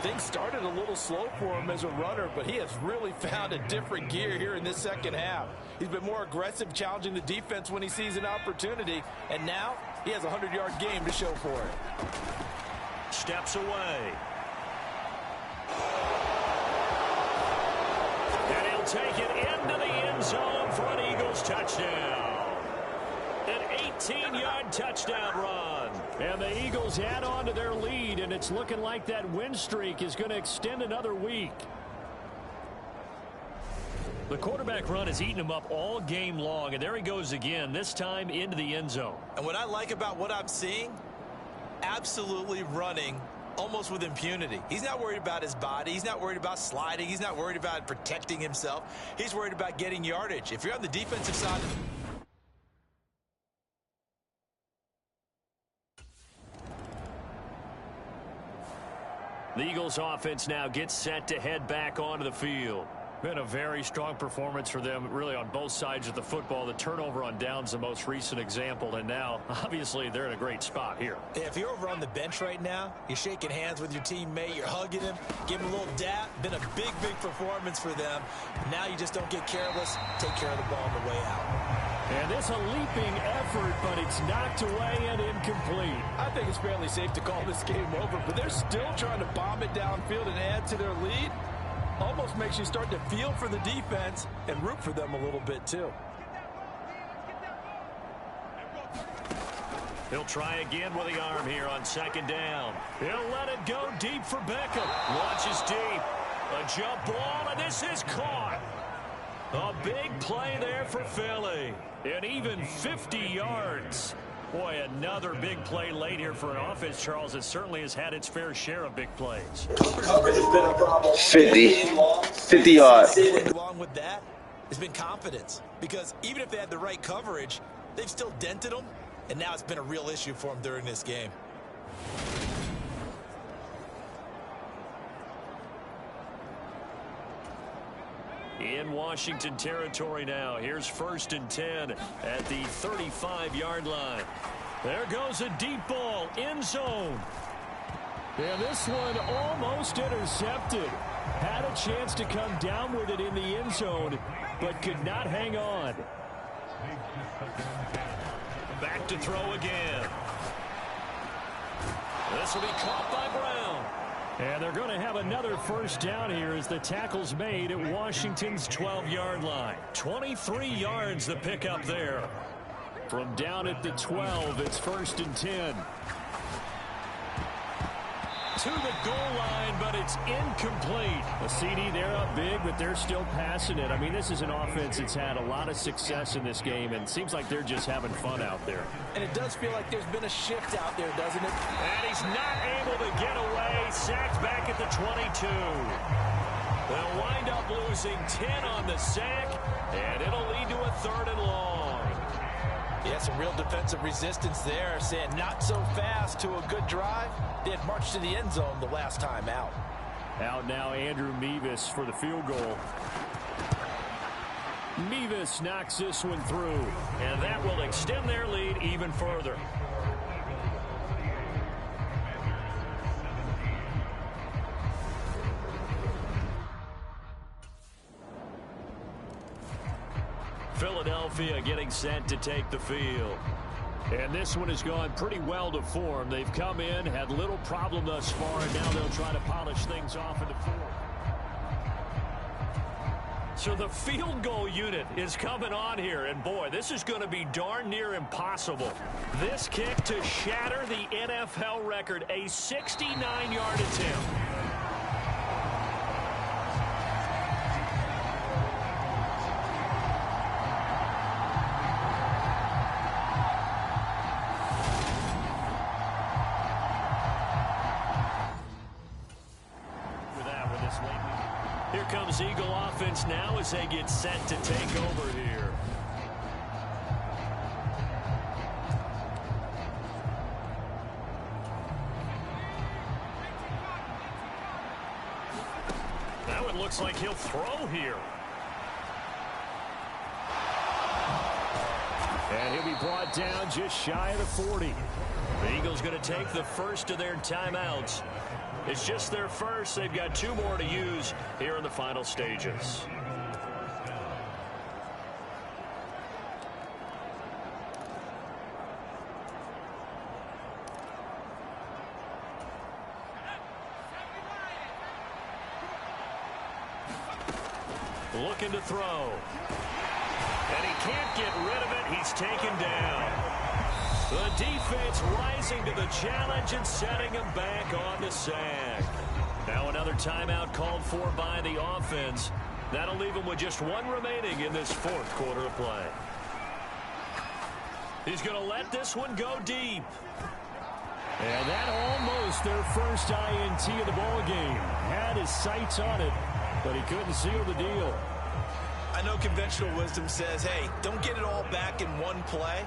Things started a little slow for him as a runner, but he has really found a different gear here in this 2nd half. He's been more aggressive, challenging the defense when he sees an opportunity, and now he has a 100-yard game to show for it. Steps away. And he'll take it into the end zone for an Eagles touchdown. An 18-yard touchdown run. And the Eagles add on to their lead, and it's looking like that win streak is going to extend another week. The quarterback run has eaten him up all game long, and there he goes again, this time into the end zone. And what I like about what I'm seeing, absolutely running almost with impunity. He's not worried about his body. He's not worried about sliding. He's not worried about protecting himself. He's worried about getting yardage. If you're on the defensive side, the Eagles offense now gets set to head back onto the field. Been a very strong performance for them, really, on both sides of the football. The turnover on downs, the most recent example, and now, obviously, they're in a great spot here. If you're over on the bench right now, you're shaking hands with your teammate, you're hugging him, giving him a little dap. Been a big, big performance for them. Now you just don't get careless. Take care of the ball on the way out. And this a leaping effort, but it's knocked away and incomplete. I think it's fairly safe to call this game over, but they're still trying to bomb it downfield and add to their lead. Almost makes you start to feel for the defense and root for them a little bit, too. He'll try again with the arm here on second down. He'll let it go deep for Beckham. Launches deep. A jump ball, and this is caught. A big play there for Philly. And even 50 yards. Boy, another big play late here for an offense, Charles. It certainly has had its fair share of big plays. 50 yards. Along with that has been confidence. Because even if they had the right coverage, they've still dented them. And now it's been a real issue for them during this game. In Washington territory now. Here's 1st and 10 at the 35-yard line. There goes a deep ball, end zone. And this one almost intercepted. Had a chance to come down with it in the end zone, but could not hang on. Back to throw again. This will be caught by Brown. And they're going to have another first down here as the tackle's made at Washington's 12-yard line. 23 yards the pickup there. From down at the 12, it's 1st and 10. To the goal line, but it's incomplete. A CD, they're up big, but they're still passing it. I mean, this is an offense that's had a lot of success in this game, and it seems like they're just having fun out there. And it does feel like there's been a shift out there, doesn't it? And he's not able to get away. Sacked back at the 22. They'll wind up losing 10 on the sack, and it'll lead to a 3rd and long. Yeah, some real defensive resistance there, saying not so fast to a good drive. They had marched to the end zone the last time out. Out now, Andrew Mevis for the field goal. Mevis knocks this one through, and that will extend their lead even further. Philadelphia getting set to take the field. And this one has gone pretty well to form. They've come in, had little problem thus far, and now they'll try to polish things off in the 4th. So the field goal unit is coming on here, and boy, this is going to be darn near impossible. This kick to shatter the NFL record, a 69-yard attempt. Here comes Eagle offense now as they get set to take over here. That one looks like he'll throw here. And he'll be brought down just shy of the 40. The Eagles going to take the first of their timeouts. It's just their first. They've got 2 more to use here in the final stages. Looking to throw. And he can't get rid of it. He's taken down. The defense rising to the challenge and setting him back on the sack. Now another timeout called for by the offense. That'll leave him with just 1 remaining in this 4th quarter of play. He's going to let this one go deep. And that almost their first INT of the ball game. Had his sights on it, but he couldn't seal the deal. I know conventional wisdom says, hey, don't get it all back in one play.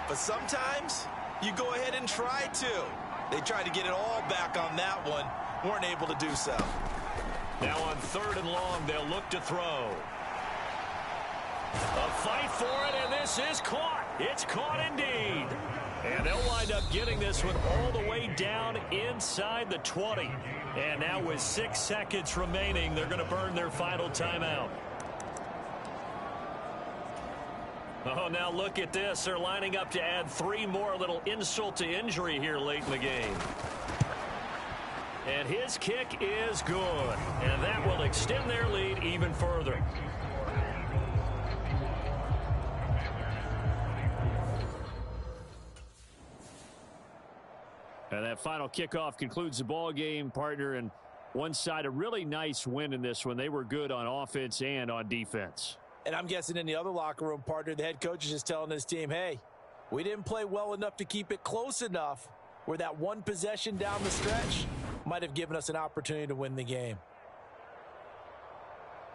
But sometimes you go ahead and try to. They tried to get it all back on that one. Weren't able to do so. Now on 3rd and long, they'll look to throw. A fight for it, and this is caught. It's caught indeed. And they'll wind up getting this one all the way down inside the 20. And now with 6 seconds remaining, they're going to burn their final timeout. Oh, now look at this. They're lining up to add 3 more, little insult to injury here late in the game. And his kick is good. And that will extend their lead even further. And that final kickoff concludes the ball game, partner. And one side, a really nice win in this one. They were good on offense and on defense. And I'm guessing in the other locker room, partner, the head coach is just telling his team, hey, we didn't play well enough to keep it close enough where that one possession down the stretch might have given us an opportunity to win the game.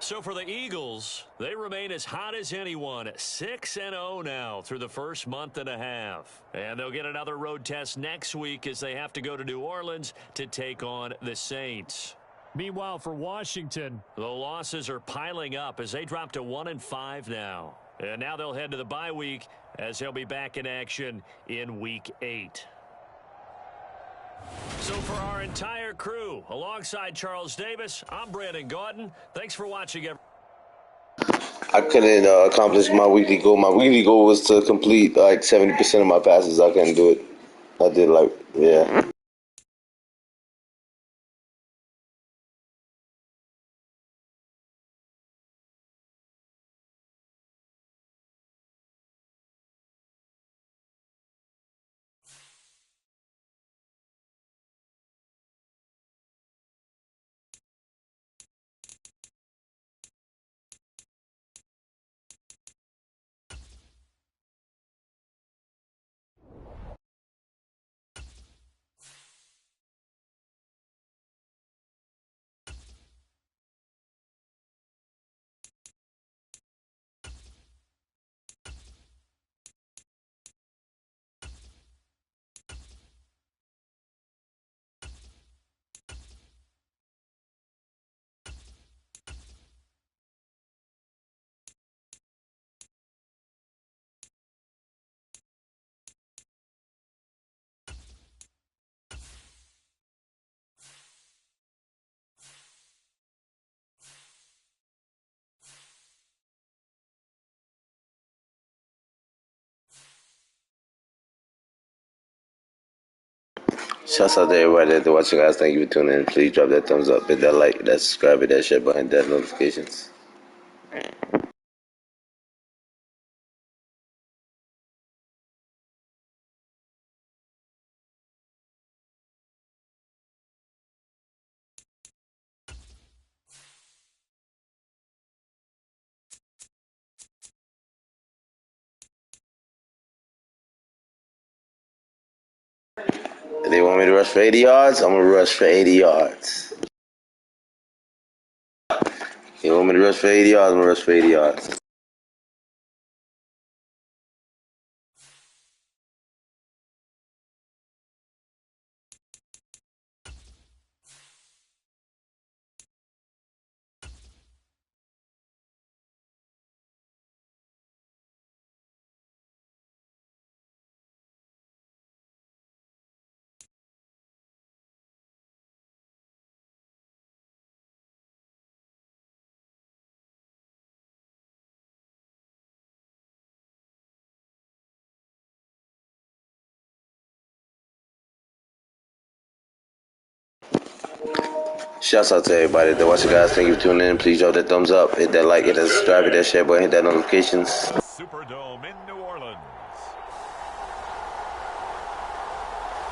So for the Eagles, they remain as hot as anyone, 6-0 now through the first month and a half. And they'll get another road test next week as they have to go to New Orleans to take on the Saints. Meanwhile, for Washington, the losses are piling up as they drop to 1-5 now. And now they'll head to the bye week as they'll be back in action in Week 8. So for our entire crew, alongside Charles Davis, I'm Brandon Gaudin. Thanks for watching. I couldn't accomplish my weekly goal. My weekly goal was to complete like 70% of my passes. I couldn't do it. I did yeah. Shouts out to everybody that's watching, guys. Thank you for tuning in. Please drop that thumbs up, hit that like, that subscribe, hit that share button, that notifications. If they want me to rush for 80 yards, I'm going to rush for 80 yards. If they want me to rush for 80 yards, I'm going to rush for 80 yards. Shouts out to everybody that watching, guys. Thank you for tuning in. Please drop that thumbs up, hit that like, hit that subscribe, hit that share button, hit that notifications. Superdome in New Orleans.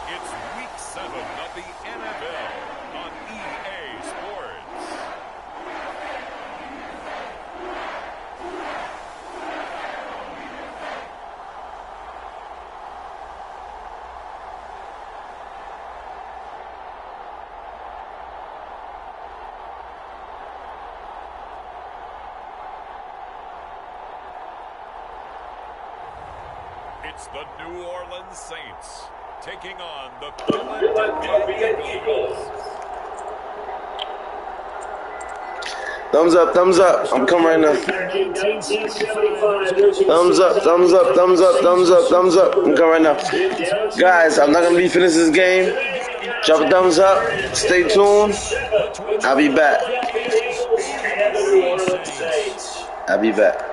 It's Week 7 of the NFL on EA Sports. It's the New Orleans Saints taking on the Philadelphia Eagles. Thumbs up, thumbs up. I'm coming right now. Thumbs up, thumbs up, thumbs up, thumbs up, thumbs up. I'm coming right now. Guys, I'm not going to be finished this game. Drop a thumbs up. Stay tuned. I'll be back. I'll be back.